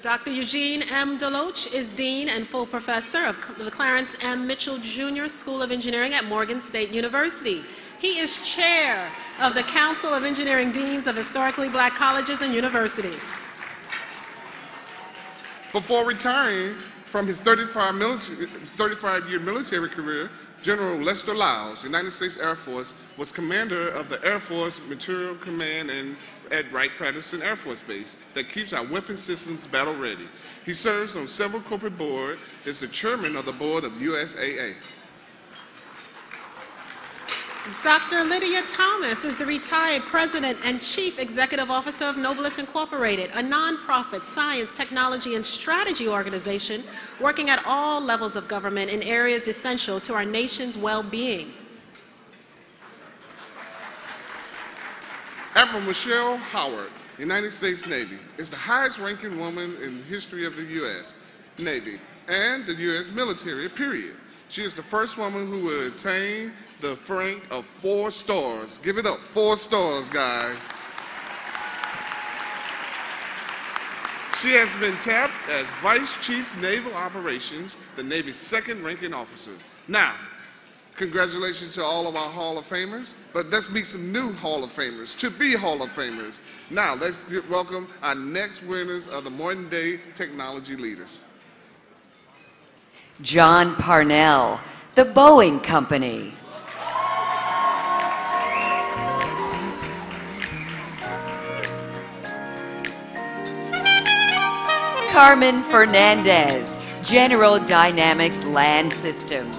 Dr. Eugene M. Deloach is Dean and full Professor of the Clarence M. Mitchell Jr. School of Engineering at Morgan State University. He is Chair of the Council of Engineering Deans of Historically Black Colleges and Universities. Before retiring from his 35-year military career, General Lester Lyles, United States Air Force, was commander of the Air Force Material Command at Wright-Patterson Air Force Base that keeps our weapon systems battle ready. He serves on several corporate boards, is the chairman of the board of USAA. Dr. Lydia Thomas is the retired President and Chief Executive Officer of Nobilis Incorporated, a nonprofit science, technology, and strategy organization working at all levels of government in areas essential to our nation's well-being. Admiral Michelle Howard, United States Navy, is the highest-ranking woman in the history of the U.S. Navy and the U.S. military, period. She is the first woman who would attain the rank of 4 stars. Give it up, 4 stars, guys. She has been tapped as Vice Chief Naval Operations, the Navy's second-ranking officer. Now, congratulations to all of our Hall of Famers, but let's meet some new Hall of Famers, to-be Hall of Famers. Now, let's welcome our next winners of the Modern Day Technology Leaders. John Parnell, The Boeing Company. Carmen Fernandez, General Dynamics Land Systems.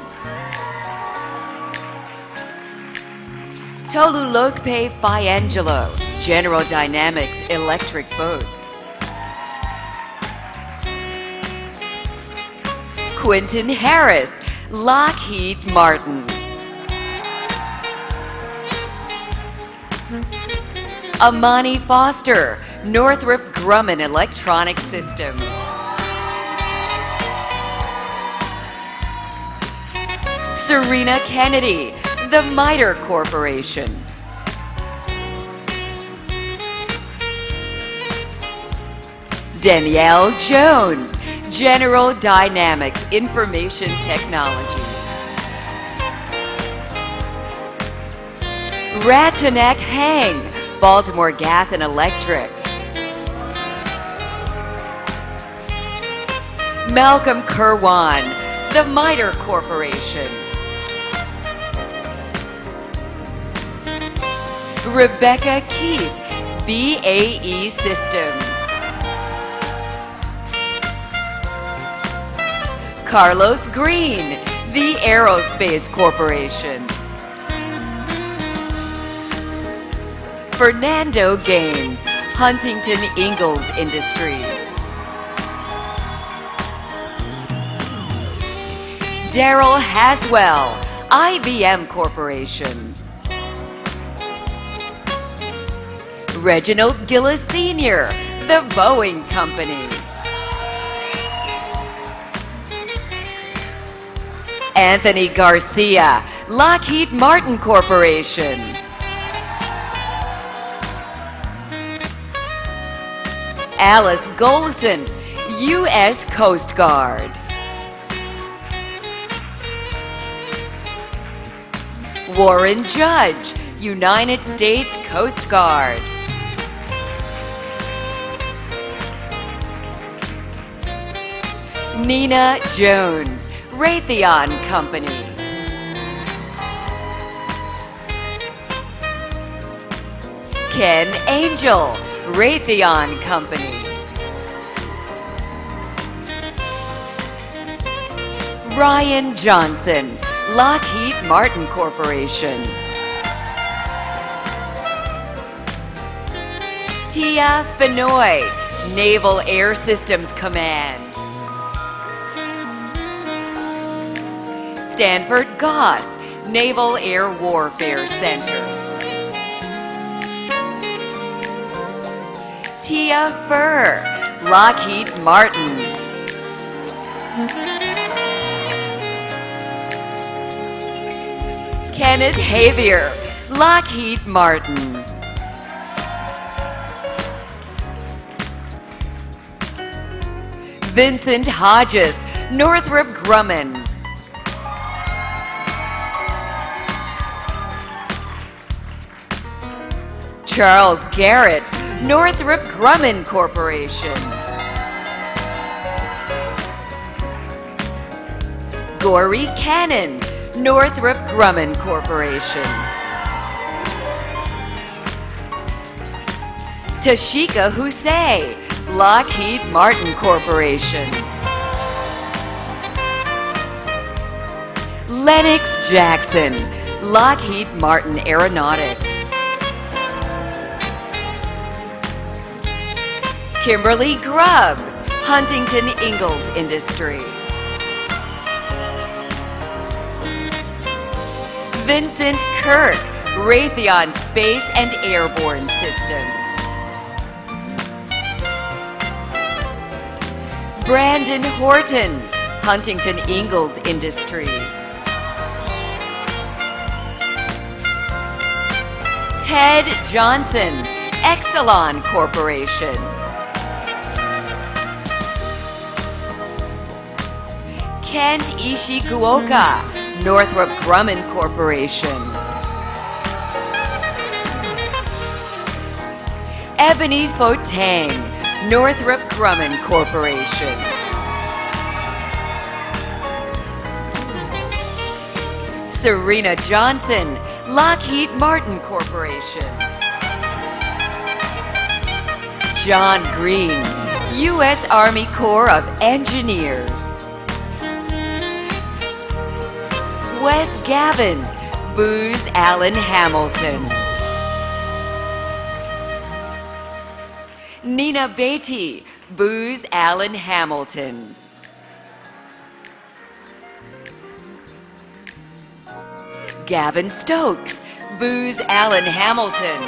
Tolulope Fiangelo, General Dynamics Electric Boats. Quentin Harris, Lockheed Martin. Amani Foster, Northrop Grumman Electronic Systems. Serena Kennedy, the MITRE Corporation. Danielle Jones, General Dynamics Information Technology. Ratanak Hang, Baltimore Gas and Electric. Malcolm Kirwan, the MITRE Corporation. Rebecca Keith, BAE Systems. Carlos Green, the Aerospace Corporation. Fernando Gaines, Huntington Ingalls Industries. Daryl Haswell, IBM Corporation. Reginald Gillis Sr., the Boeing Company. Anthony Garcia, Lockheed Martin Corporation. Alice Golson, U.S. Coast Guard. Warren Judge, United States Coast Guard. Nina Jones, Raytheon Company. Ken Angel, Raytheon Company. Ryan Johnson, Lockheed Martin Corporation. Tia Fenoy, Naval Air Systems Command. Stanford Goss, Naval Air Warfare Center. Tia Furr, Lockheed Martin. Kenneth Havier, Lockheed Martin. Vincent Hodges, Northrop Grumman. Charles Garrett, Northrop Grumman Corporation. Gory Cannon, Northrop Grumman Corporation. Tashika Hussein, Lockheed Martin Corporation. Lennox Jackson, Lockheed Martin Aeronautics. Kimberly Grubb, Huntington Ingalls Industries. Vincent Kirk, Raytheon Space and Airborne Systems. Brandon Horton, Huntington Ingalls Industries. Ted Johnson, Exelon Corporation. Kent Ishikuoka, Northrop Grumman Corporation. Ebony Fotang, Northrop Grumman Corporation. Serena Johnson, Lockheed Martin Corporation. John Green, U.S. Army Corps of Engineers. Wes Gavins, Booz Allen Hamilton. Nina Beatty, Booz Allen Hamilton. Gavin Stokes, Booz Allen Hamilton.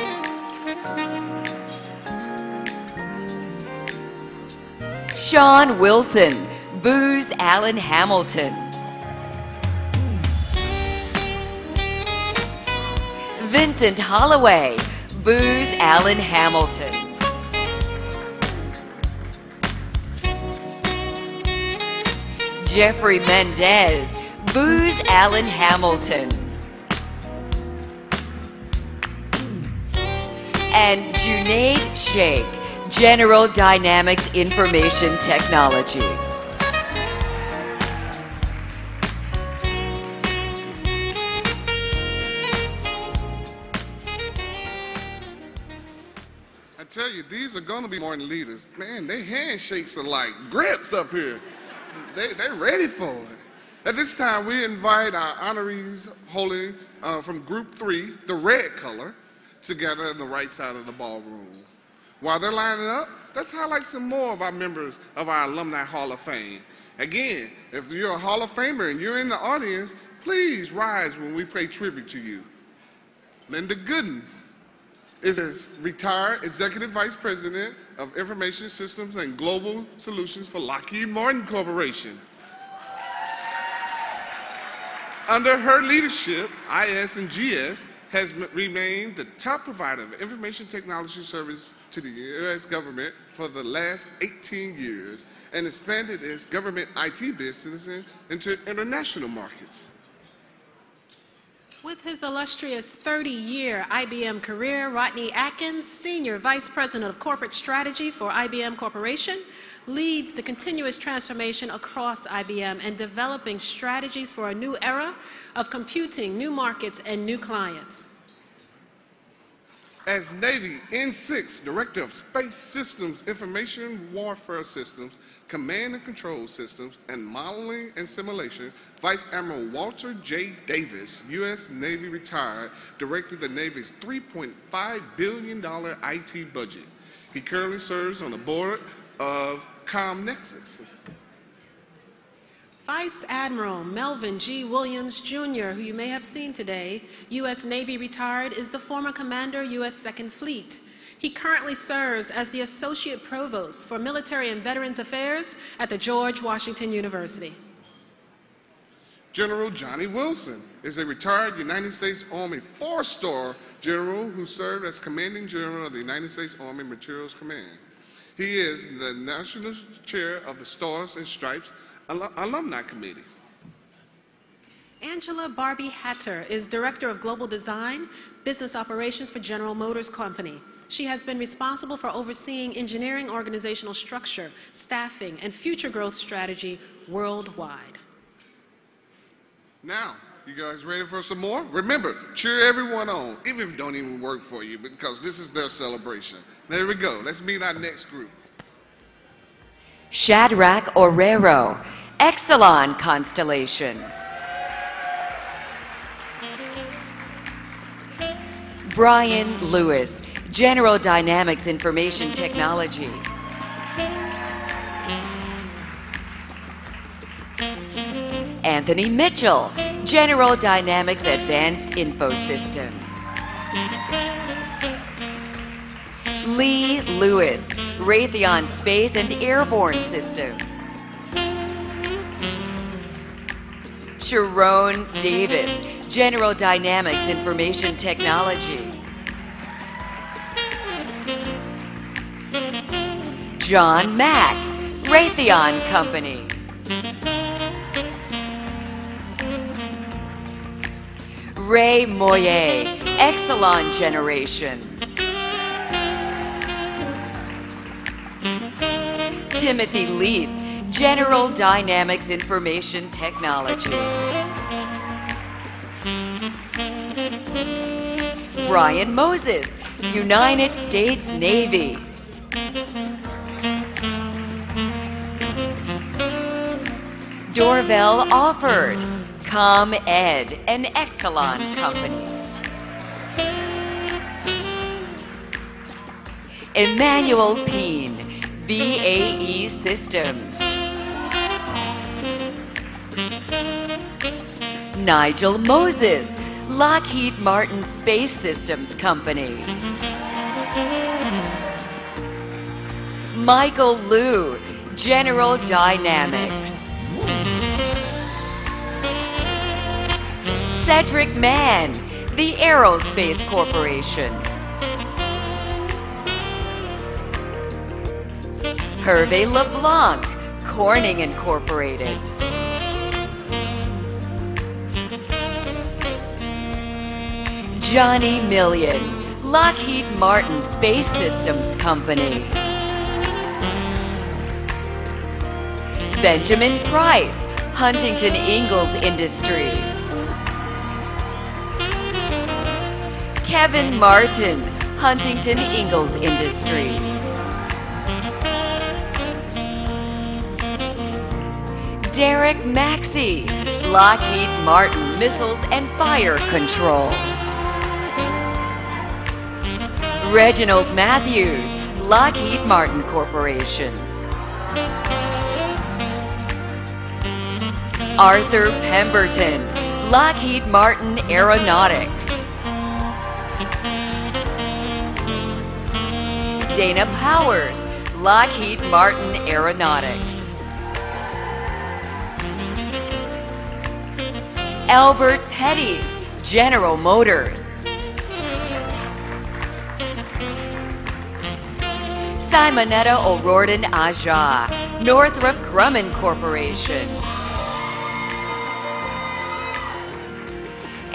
Sean Wilson, Booz Allen Hamilton. Vincent Holloway, Booz Allen Hamilton. Jeffrey Mendez, Booz Allen Hamilton. And Junaid Sheikh, General Dynamics Information Technology. I tell you, these are going to be morning leaders. Man, their handshakes are like grips up here. They're ready for it. At this time, we invite our honorees holding from Group 3, the red color, together on the right side of the ballroom. While they're lining up, let's highlight some more of our members of our Alumni Hall of Fame. Again, if you're a Hall of Famer and you're in the audience, please rise when we pay tribute to you. Linda Gooden is retired Executive Vice President of Information Systems and Global Solutions for Lockheed Martin Corporation. Under her leadership, IS and GS has remained the top provider of information technology service to the U.S. government for the last 18 years and expanded its government IT business into international markets. With his illustrious 30-year IBM career, Rodney Atkins, Senior Vice President of Corporate Strategy for IBM Corporation, leads the continuous transformation across IBM and developing strategies for a new era of computing, new markets, and new clients. As Navy N6 Director of Space Systems, Information Warfare Systems, Command and Control Systems, and Modeling and Simulation, Vice Admiral Walter J. Davis, U.S. Navy retired, directed the Navy's $3.5 billion IT budget. He currently serves on the board of ComNexus. Vice Admiral Melvin G. Williams, Jr., who you may have seen today, U.S. Navy retired, is the former commander, U.S. Second Fleet. He currently serves as the Associate Provost for Military and Veterans Affairs at the George Washington University. General Johnny Wilson is a retired United States Army four-star general who served as Commanding General of the United States Army Materials Command. He is the National Chair of the Stars and Stripes Alumni Committee. Angela Barbie Hatter is Director of Global Design, Business Operations for General Motors Company. She has been responsible for overseeing engineering organizational structure, staffing, and future growth strategy worldwide. Now, you guys ready for some more? Remember, cheer everyone on, even if it don't even work for you, because this is their celebration. There we go. Let's meet our next group. Shadrach Orero, Exelon Constellation. Brian Lewis, General Dynamics Information Technology. Anthony Mitchell, General Dynamics Advanced Info Systems. Lee Lewis, Raytheon Space and Airborne Systems. Sharon Davis, General Dynamics Information Technology. John Mack, Raytheon Company. Ray Moyer, Exelon Generation. Timothy Leith, General Dynamics Information Technology. Brian Moses, United States Navy. Dorvell Offord, ComEd, an Exelon company. Emmanuel Peen, BAE Systems. Nigel Moses, Lockheed Martin Space Systems Company. Michael Liu, General Dynamics. Cedric Mann, the Aerospace Corporation. Hervé LeBlanc, Corning Incorporated. Johnny Million, Lockheed Martin Space Systems Company. Benjamin Price, Huntington Ingalls Industries. Kevin Martin, Huntington Ingalls Industries. Derek Maxey, Lockheed Martin Missiles and Fire Control. Reginald Matthews, Lockheed Martin Corporation. Arthur Pemberton, Lockheed Martin Aeronautics. Dana Powers, Lockheed Martin Aeronautics. Albert Petties, General Motors. Simonetta O'Riordan Aja, Northrop Grumman Corporation.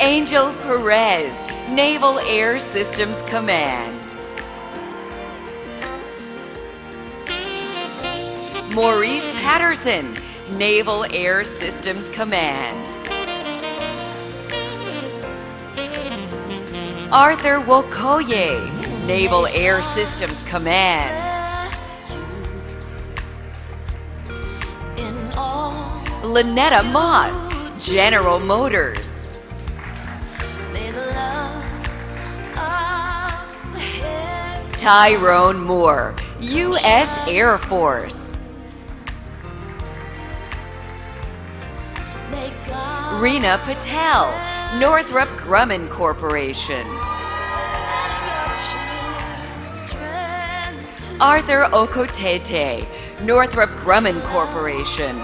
Angel Perez, Naval Air Systems Command. Maurice Patterson, Naval Air Systems Command. Arthur Wokoye, Naval Air Systems Command. Lynetta Moss, General Motors. Tyrone Moore, U.S. Air Force. Reena Patel, Northrop Grumman Corporation. Arthur Okotete, Northrop Grumman Corporation.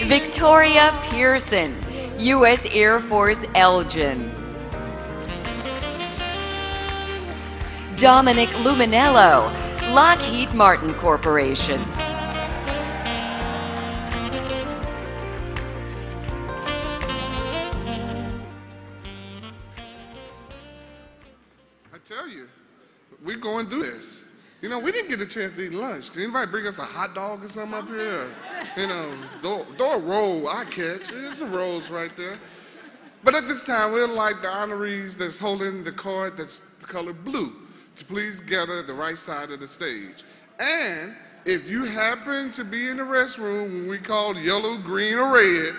Victoria Pearson, U.S. Air Force Elgin. Dominic Luminello, Lockheed Martin Corporation. I tell you, we're going through this. You know, we didn't get a chance to eat lunch. Can anybody bring us a hot dog or something up here? You know, throw a roll, I catch. There's some rolls right there. But at this time, we'd like the honorees that's holding the card that's the color blue to please gather at the right side of the stage. And if you happen to be in the restroom when we call yellow, green, or red,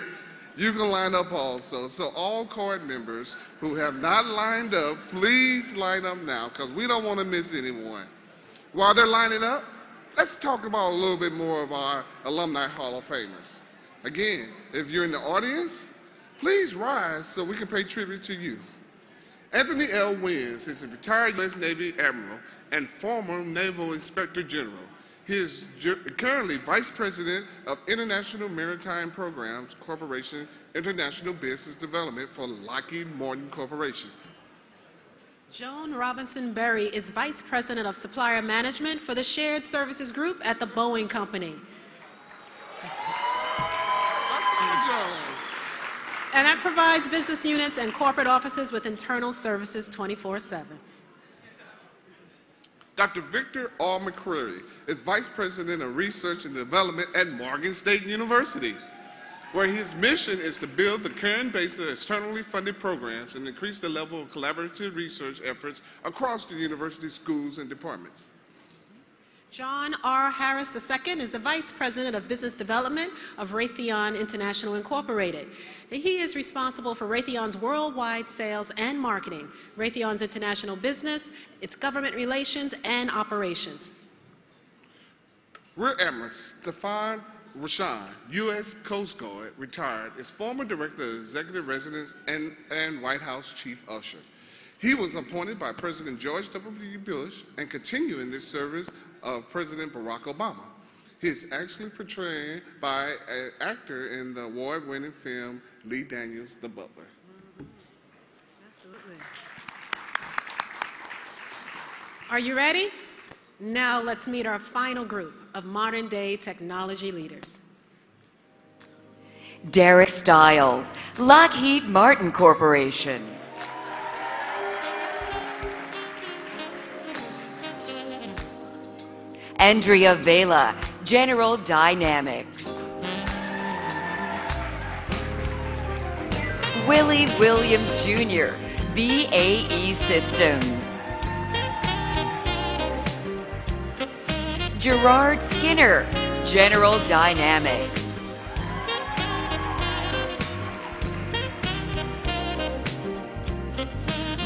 you can line up also. So all card members who have not lined up, please line up now, because we don't want to miss anyone. While they're lining up, let's talk about a little bit more of our Alumni Hall of Famers. Again, if you're in the audience, please rise so we can pay tribute to you. Anthony L. Wins is a retired U.S. Navy Admiral and former Naval Inspector General. He is currently Vice President of International Maritime Programs Corporation International Business Development for Lockheed Martin Corporation. Joan Robinson Berry is Vice President of Supplier Management for the Shared Services Group at the Boeing Company. And that provides business units and corporate offices with internal services 24/7. Dr. Victor R. McCreary is Vice President of Research and Development at Morgan State University, where his mission is to build the current base of externally funded programs and increase the level of collaborative research efforts across the university schools and departments. John R. Harris II is the Vice President of Business Development of Raytheon International Incorporated. He is responsible for Raytheon's worldwide sales and marketing, Raytheon's international business, its government relations, and operations. Rear Admiral Stefan Rashan, U.S. Coast Guard, retired, is former Director of Executive Residence and White House Chief Usher. He was appointed by President George W. Bush and continued in this service of President Barack Obama. He is actually portrayed by an actor in the award-winning film Lee Daniels, The Butler. Absolutely. Are you ready? Now let's meet our final group of modern-day technology leaders. Derek Stiles, Lockheed Martin Corporation. Andrea Vela, General Dynamics. Willie Williams Jr., BAE Systems. Gerard Skinner, General Dynamics.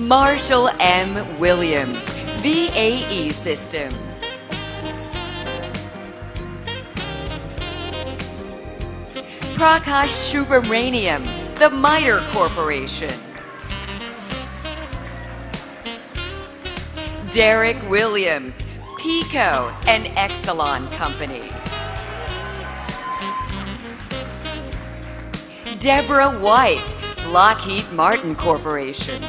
Marshall M. Williams, BAE Systems. Prakash Subramaniam, the MITRE Corporation. Derek Williams, Pico and Exelon Company. Deborah White, Lockheed Martin Corporation.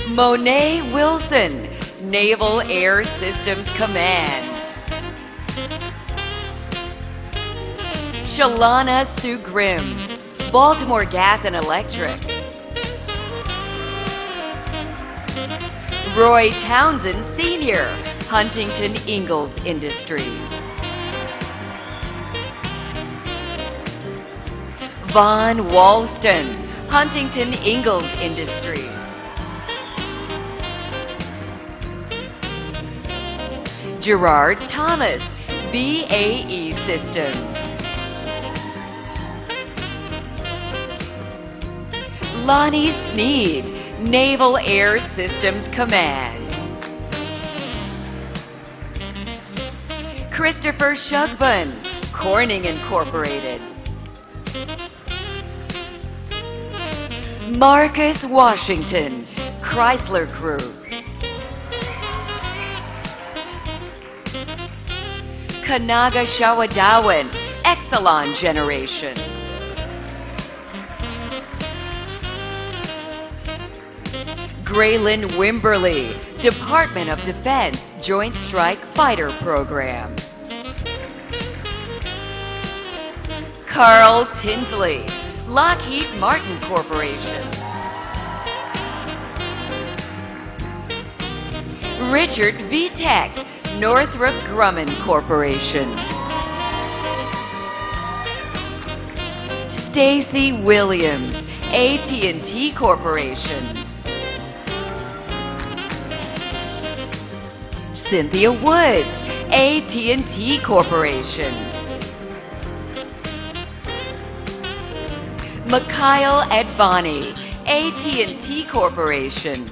Monet Wilson, Naval Air Systems Command. Shalana Sue Grimm, Baltimore Gas and Electric. Roy Townsend Sr., Huntington Ingalls Industries. Vaughn Walston, Huntington Ingalls Industries. Gerard Thomas, BAE Systems. Lonnie Sneed, Naval Air Systems Command. Christopher Shugbun, Corning Incorporated. Marcus Washington, Chrysler Group. Kanaga Shawadawan, Exelon Generation. Graylin Wimberly, Department of Defense Joint Strike Fighter Program. Carl Tinsley, Lockheed Martin Corporation. Richard Vitek, Northrop Grumman Corporation. Stacy Williams, AT&T Corporation. Cynthia Woods, AT&T Corporation. Mikhail Advani, AT&T Corporation.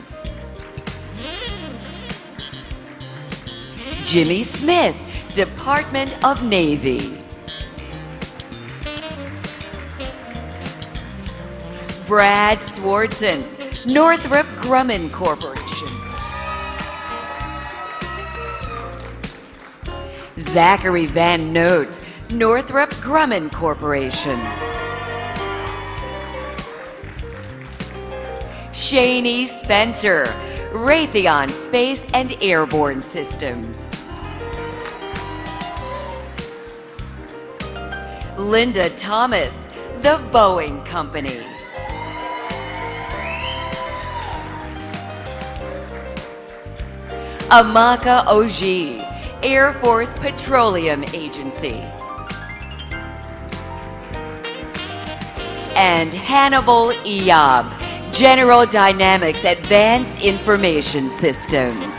Jimmy Smith, Department of Navy. Brad Swartzen, Northrop Grumman Corporation. Zachary Van Noot, Northrop Grumman Corporation. Shani Spencer, Raytheon Space and Airborne Systems. Linda Thomas, The Boeing Company. Amaka Oji, Air Force Petroleum Agency. And Hannibal Eob, General Dynamics Advanced Information Systems.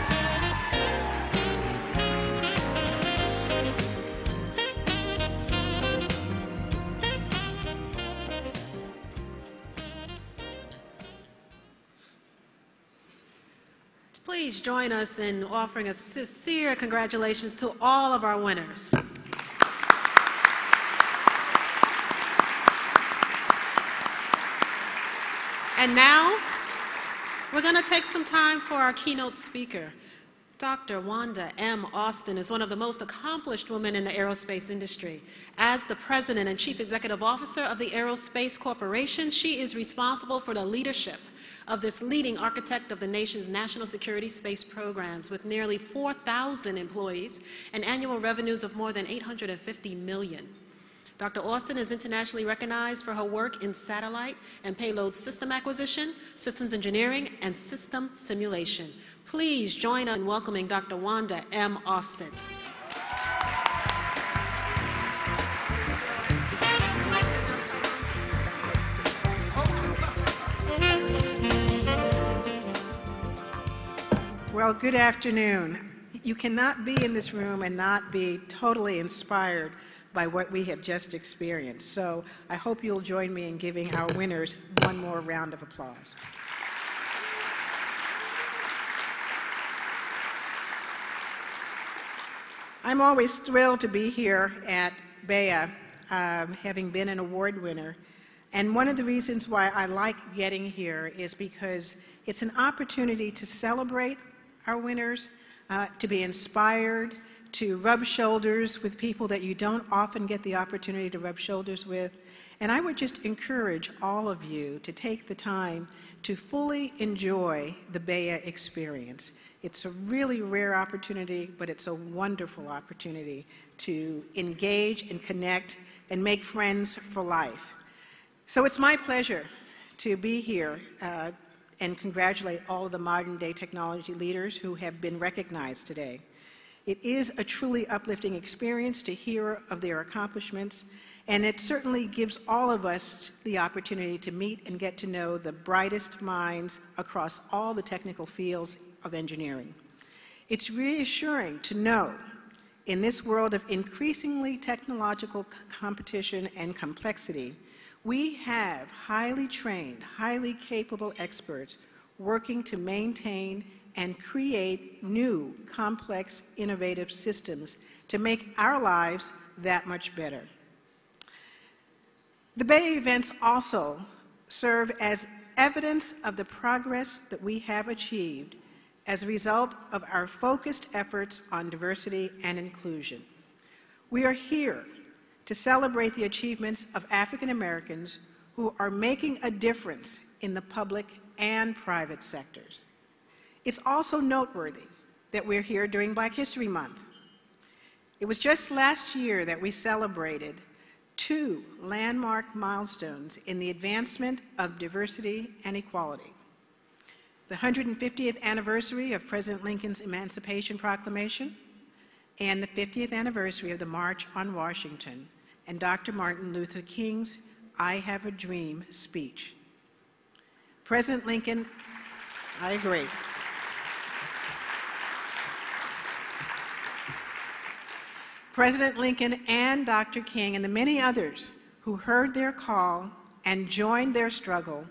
Please join us in offering a sincere congratulations to all of our winners. And now, we're going to take some time for our keynote speaker. Dr. Wanda M. Austin is one of the most accomplished women in the aerospace industry. As the President and Chief Executive Officer of the Aerospace Corporation, she is responsible for the leadership of this leading architect of the nation's national security space programs with nearly 4,000 employees and annual revenues of more than $850 million. Dr. Austin is internationally recognized for her work in satellite and payload system acquisition, systems engineering, and system simulation. Please join us in welcoming Dr. Wanda M. Austin. Well, good afternoon. You cannot be in this room and not be totally inspired by what we have just experienced. So I hope you'll join me in giving our winners one more round of applause. I'm always thrilled to be here at BEYA, having been an award winner. And one of the reasons why I like getting here is because it's an opportunity to celebrate our winners, to be inspired, to rub shoulders with people that you don't often get the opportunity to rub shoulders with. And I would just encourage all of you to take the time to fully enjoy the BEYA experience. It's a really rare opportunity, but it's a wonderful opportunity to engage and connect and make friends for life. So it's my pleasure to be here and congratulate all of the modern day technology leaders who have been recognized today. It is a truly uplifting experience to hear of their accomplishments, and it certainly gives all of us the opportunity to meet and get to know the brightest minds across all the technical fields of engineering. It's reassuring to know in this world of increasingly technological competition and complexity, we have highly trained, highly capable experts working to maintain and create new, complex, innovative systems to make our lives that much better. The BEYA events also serve as evidence of the progress that we have achieved as a result of our focused efforts on diversity and inclusion. We are here to celebrate the achievements of African Americans who are making a difference in the public and private sectors. It's also noteworthy that we're here during Black History Month. It was just last year that we celebrated 2 landmark milestones in the advancement of diversity and equality. The 150th anniversary of President Lincoln's Emancipation Proclamation and the 50th anniversary of the March on Washington and Dr. Martin Luther King's I Have a Dream speech. President Lincoln, I agree. President Lincoln and Dr. King and the many others who heard their call and joined their struggle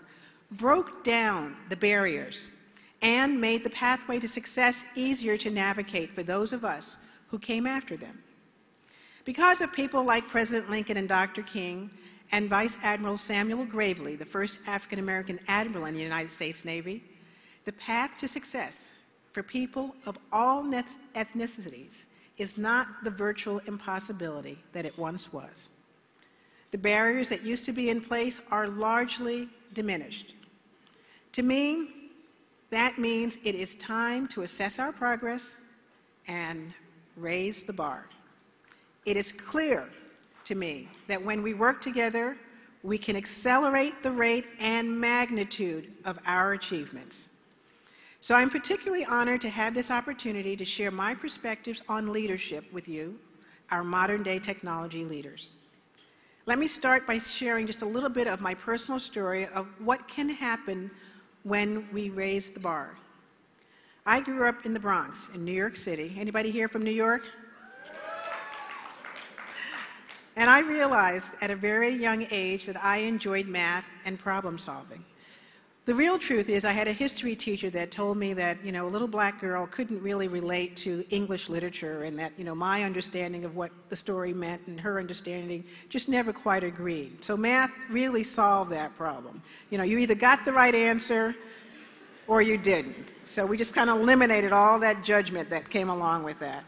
broke down the barriers and made the pathway to success easier to navigate for those of us who came after them. Because of people like President Lincoln and Dr. King and Vice Admiral Samuel Gravely, the first African-American admiral in the United States Navy, the path to success for people of all ethnicities is not the virtual impossibility that it once was. The barriers that used to be in place are largely diminished. To me, that means it is time to assess our progress and raise the bar. It is clear to me that when we work together, we can accelerate the rate and magnitude of our achievements. So I'm particularly honored to have this opportunity to share my perspectives on leadership with you, our modern-day technology leaders. Let me start by sharing just a little bit of my personal story of what can happen when we raise the bar. I grew up in the Bronx, in New York City. Anybody here from New York? And I realized at a very young age that I enjoyed math and problem solving. The real truth is I had a history teacher that told me that, a little black girl couldn't really relate to English literature, and that, my understanding of what the story meant and her understanding just never quite agreed. So math really solved that problem. You either got the right answer or you didn't. So we just kind of eliminated all that judgment that came along with that.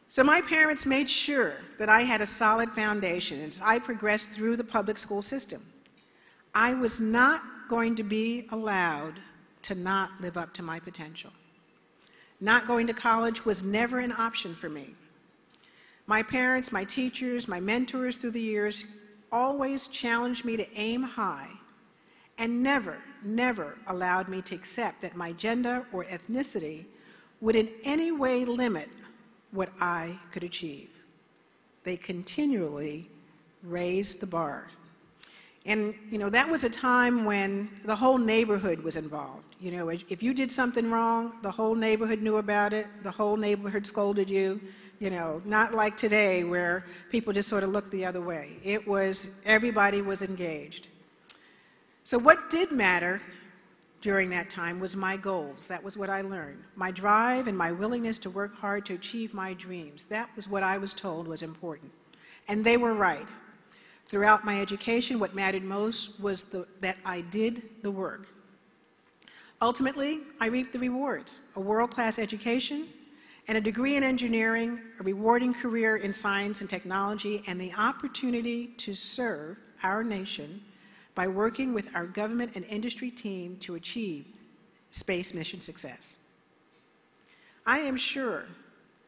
So my parents made sure that I had a solid foundation as I progressed through the public school system. I was not going to be allowed to not live up to my potential. Not going to college was never an option for me. My parents, my teachers, my mentors through the years always challenged me to aim high and never, never allowed me to accept that my gender or ethnicity would in any way limit what I could achieve. They continually raised the bar. And, that was a time when the whole neighborhood was involved. If you did something wrong, the whole neighborhood knew about it, the whole neighborhood scolded you, not like today where people just sort of look the other way. It was, everybody was engaged. So what did matter during that time was my goals. That was what I learned. My drive and my willingness to work hard to achieve my dreams. That was what I was told was important. And they were right. Throughout my education, what mattered most was that I did the work. Ultimately, I reaped the rewards: a world-class education and a degree in engineering, a rewarding career in science and technology, and the opportunity to serve our nation by working with our government and industry team to achieve space mission success. I am sure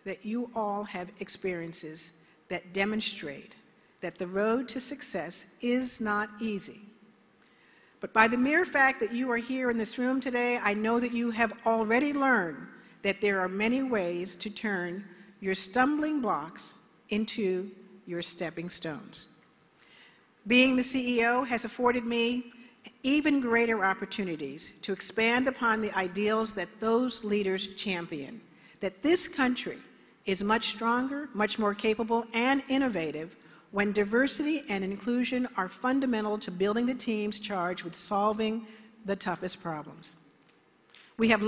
that you all have experiences that demonstrate that the road to success is not easy. But by the mere fact that you are here in this room today, I know that you have already learned that there are many ways to turn your stumbling blocks into your stepping stones. Being the CEO has afforded me even greater opportunities to expand upon the ideals that those leaders champion, that this country is much stronger, much more capable, and innovative when diversity and inclusion are fundamental to building the teams charged with solving the toughest problems. We have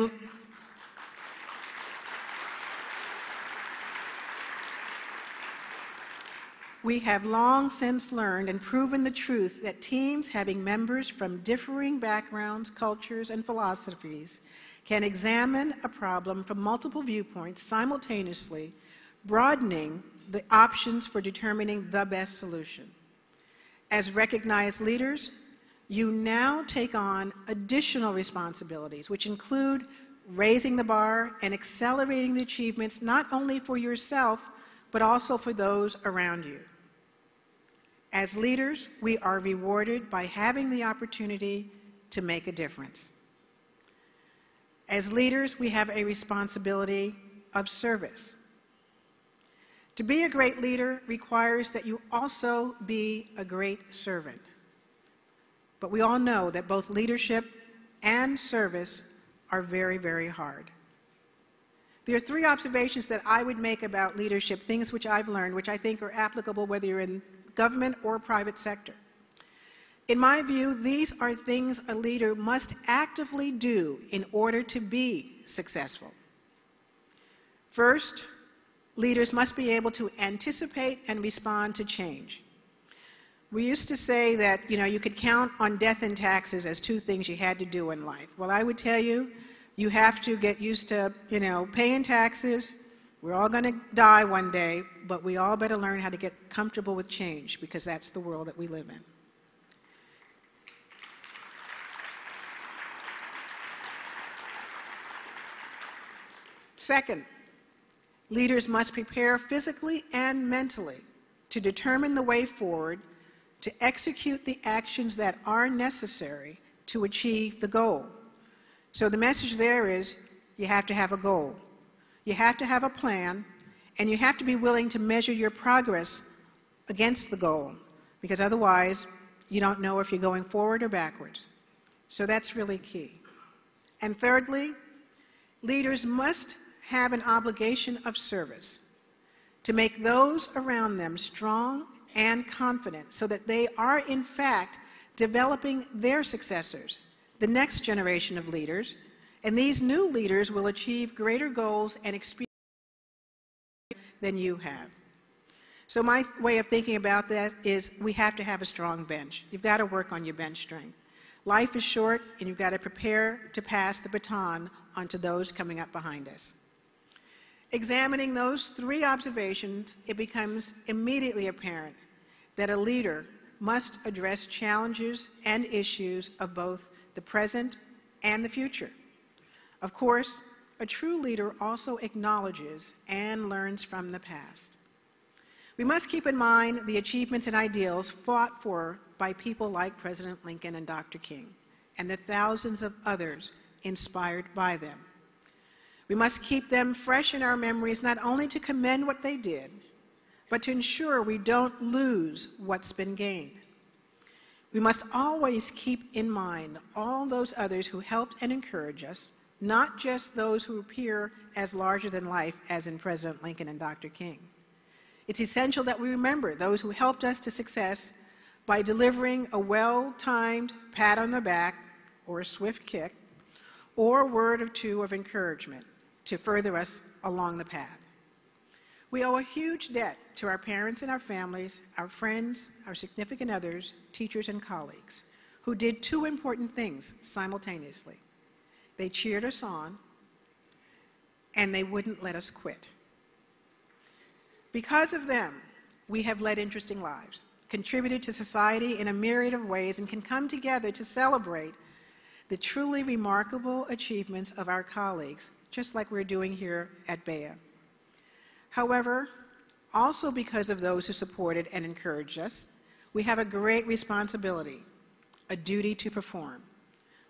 long since learned and proven the truth that teams having members from differing backgrounds, cultures, and philosophies can examine a problem from multiple viewpoints simultaneously, broadening the options for determining the best solution. As recognized leaders, you now take on additional responsibilities, which include raising the bar and accelerating the achievements not only for yourself, but also for those around you. As leaders, we are rewarded by having the opportunity to make a difference. As leaders, we have a responsibility of service. To be a great leader requires that you also be a great servant. But we all know that both leadership and service are very, very hard. There are three observations that I would make about leadership, things which I've learned, which I think are applicable whether you're in government or private sector. In my view, these are things a leader must actively do in order to be successful. First, leaders must be able to anticipate and respond to change. We used to say that, you could count on death and taxes as two things you had to do in life. Well, I would tell you, you have to get used to, paying taxes. We're all going to die one day, but we all better learn how to get comfortable with change, because that's the world that we live in. Second, leaders must prepare physically and mentally to determine the way forward, to execute the actions that are necessary to achieve the goal. So the message there is, you have to have a goal. You have to have a plan, and you have to be willing to measure your progress against the goal, because otherwise you don't know if you're going forward or backwards. So that's really key. And thirdly, leaders must have an obligation of service to make those around them strong and confident so that they are in fact developing their successors, the next generation of leaders, and these new leaders will achieve greater goals and experience than you have. So my way of thinking about that is we have to have a strong bench. You've got to work on your bench strength. Life is short, and you've got to prepare to pass the baton onto those coming up behind us. Examining those three observations, it becomes immediately apparent that a leader must address challenges and issues of both the present and the future. Of course, a true leader also acknowledges and learns from the past. We must keep in mind the achievements and ideals fought for by people like President Lincoln and Dr. King, and the thousands of others inspired by them. We must keep them fresh in our memories, not only to commend what they did, but to ensure we don't lose what's been gained. We must always keep in mind all those others who helped and encouraged us, not just those who appear as larger than life, as in President Lincoln and Dr. King. It's essential that we remember those who helped us to success by delivering a well-timed pat on the back or a swift kick or a word or two of encouragement to further us along the path. We owe a huge debt to our parents and our families, our friends, our significant others, teachers and colleagues, who did two important things simultaneously. They cheered us on, and they wouldn't let us quit. Because of them, we have led interesting lives, contributed to society in a myriad of ways, and can come together to celebrate the truly remarkable achievements of our colleagues, just like we're doing here at BEYA. However, also because of those who supported and encouraged us, we have a great responsibility, a duty to perform.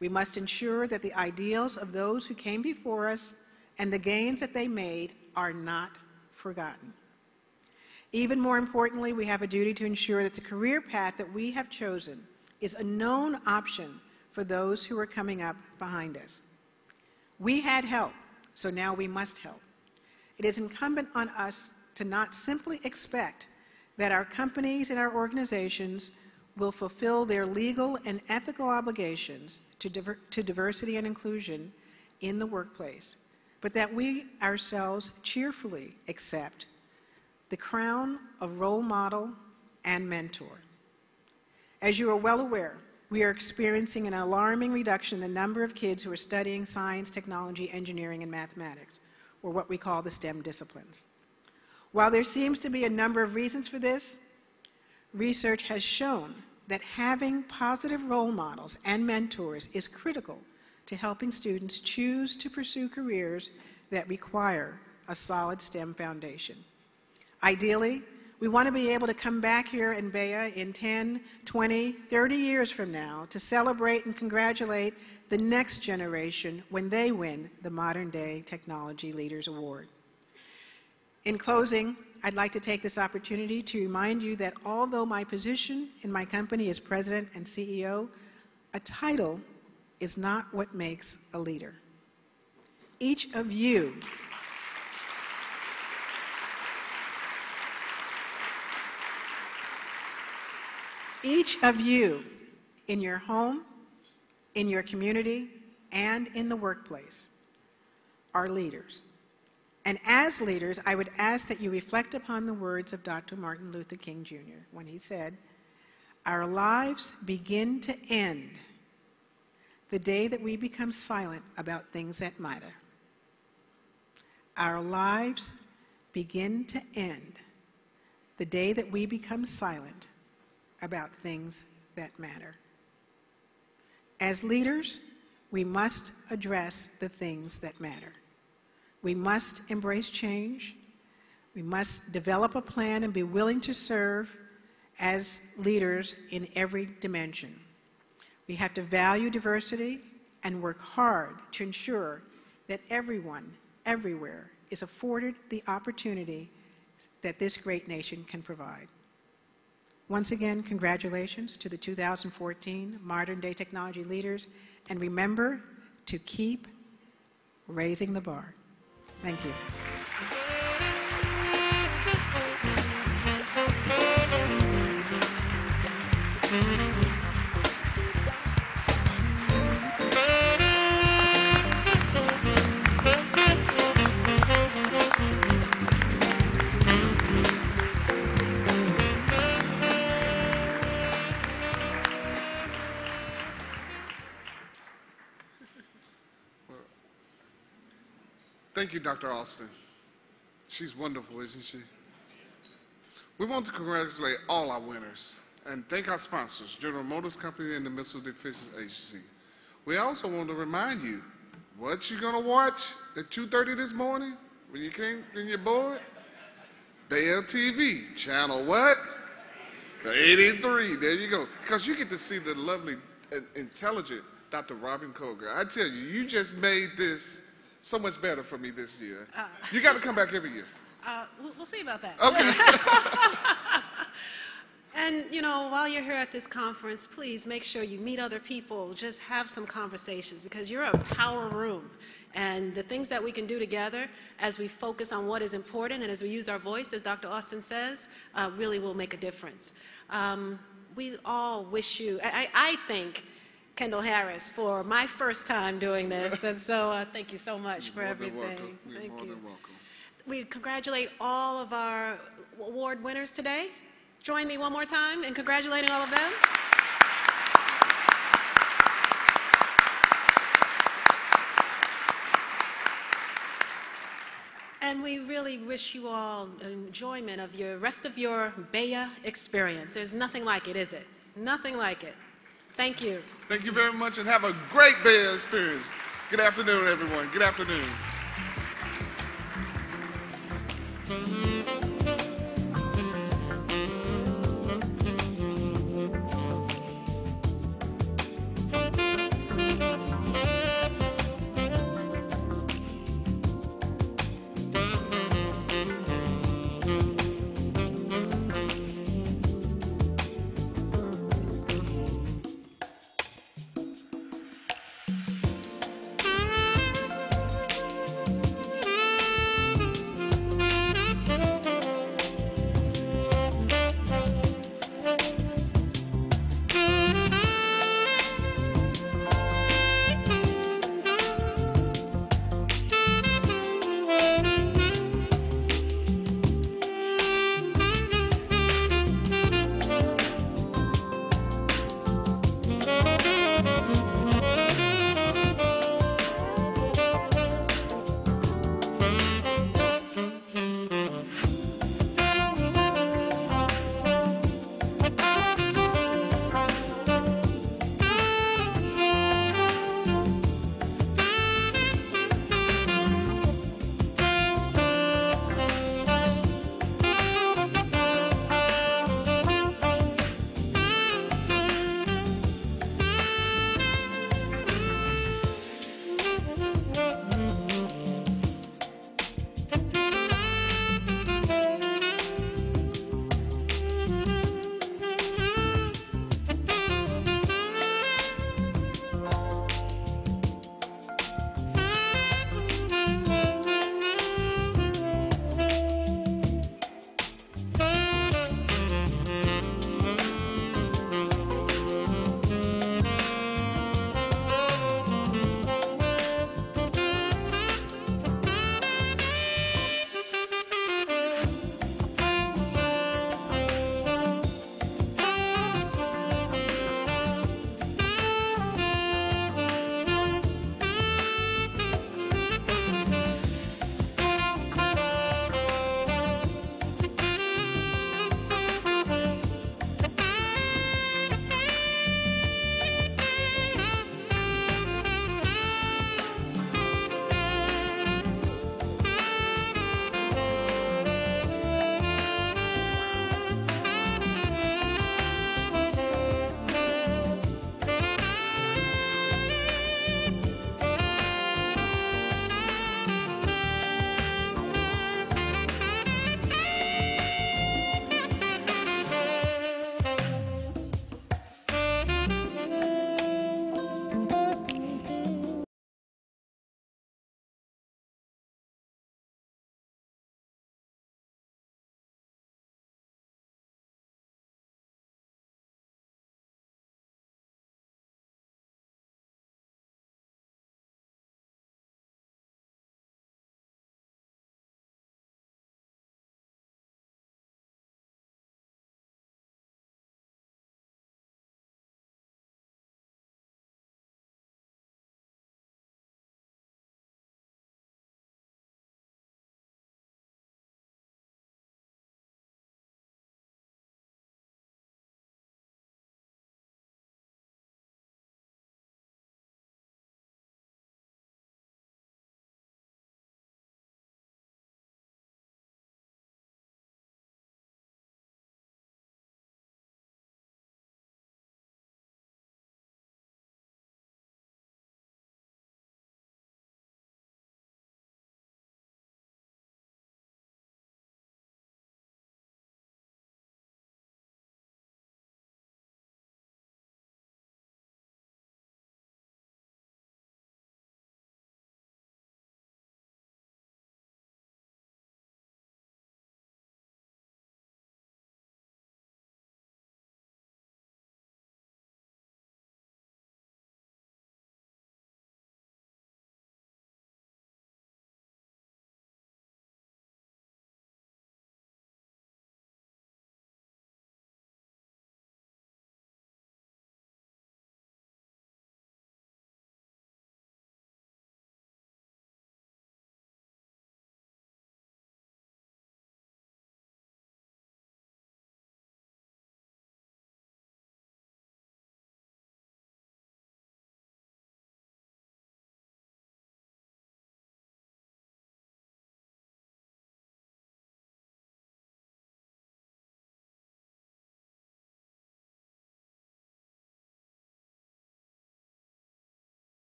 We must ensure that the ideals of those who came before us and the gains that they made are not forgotten. Even more importantly, we have a duty to ensure that the career path that we have chosen is a known option for those who are coming up behind us. We had help, so now we must help. It is incumbent on us to not simply expect that our companies and our organizations will fulfill their legal and ethical obligations to diversity and inclusion in the workplace, but that we ourselves cheerfully accept the crown of role model and mentor. As you are well aware, we are experiencing an alarming reduction in the number of kids who are studying science, technology, engineering, and mathematics, or what we call the STEM disciplines. While there seems to be a number of reasons for this, research has shown that having positive role models and mentors is critical to helping students choose to pursue careers that require a solid STEM foundation. Ideally, we want to be able to come back here in BEYA in 10, 20, 30 years from now to celebrate and congratulate the next generation when they win the Modern Day Technology Leaders Award. In closing, I'd like to take this opportunity to remind you that although my position in my company is President and CEO, a title is not what makes a leader. Each of you in your home, in your community, and in the workplace are leaders. And as leaders, I would ask that you reflect upon the words of Dr. Martin Luther King Jr. when he said, "Our lives begin to end the day that we become silent about things that matter." Our lives begin to end the day that we become silent about things that matter. As leaders, we must address the things that matter. We must embrace change. We must develop a plan and be willing to serve as leaders in every dimension. We have to value diversity and work hard to ensure that everyone, everywhere, is afforded the opportunity that this great nation can provide. Once again, congratulations to the 2014 Modern Day Technology Leaders, and remember to keep raising the bar. Thank you. Thank you, Dr. Austin. She's wonderful, isn't she? We want to congratulate all our winners and thank our sponsors, General Motors Company and the Missile Defense Agency. We also want to remind you what you're going to watch at 2:30 this morning when you came and you're bored. BEYA TV, channel what? The 83, there you go. Because you get to see the lovely and intelligent Dr. Robin Koger. I tell you, you just made this so much better for me this year. You got to come back every year. We'll see about that. Okay. And, you know, while you're here at this conference, please make sure you meet other people. Just have some conversations because you're a power room. And the things that we can do together as we focus on what is important and as we use our voice, as Dr. Austin says, really will make a difference. We all wish you, I thank Kendall Harris for my first time doing this. And so thank you so much for everything. You're more than welcome. We congratulate all of our award winners today. Join me one more time in congratulating all of them. And we really wish you all enjoyment of your rest of your BEYA experience. There's nothing like it, is it? Nothing like it. Thank you. Thank you very much and have a great BEYA experience. Good afternoon, everyone. Good afternoon.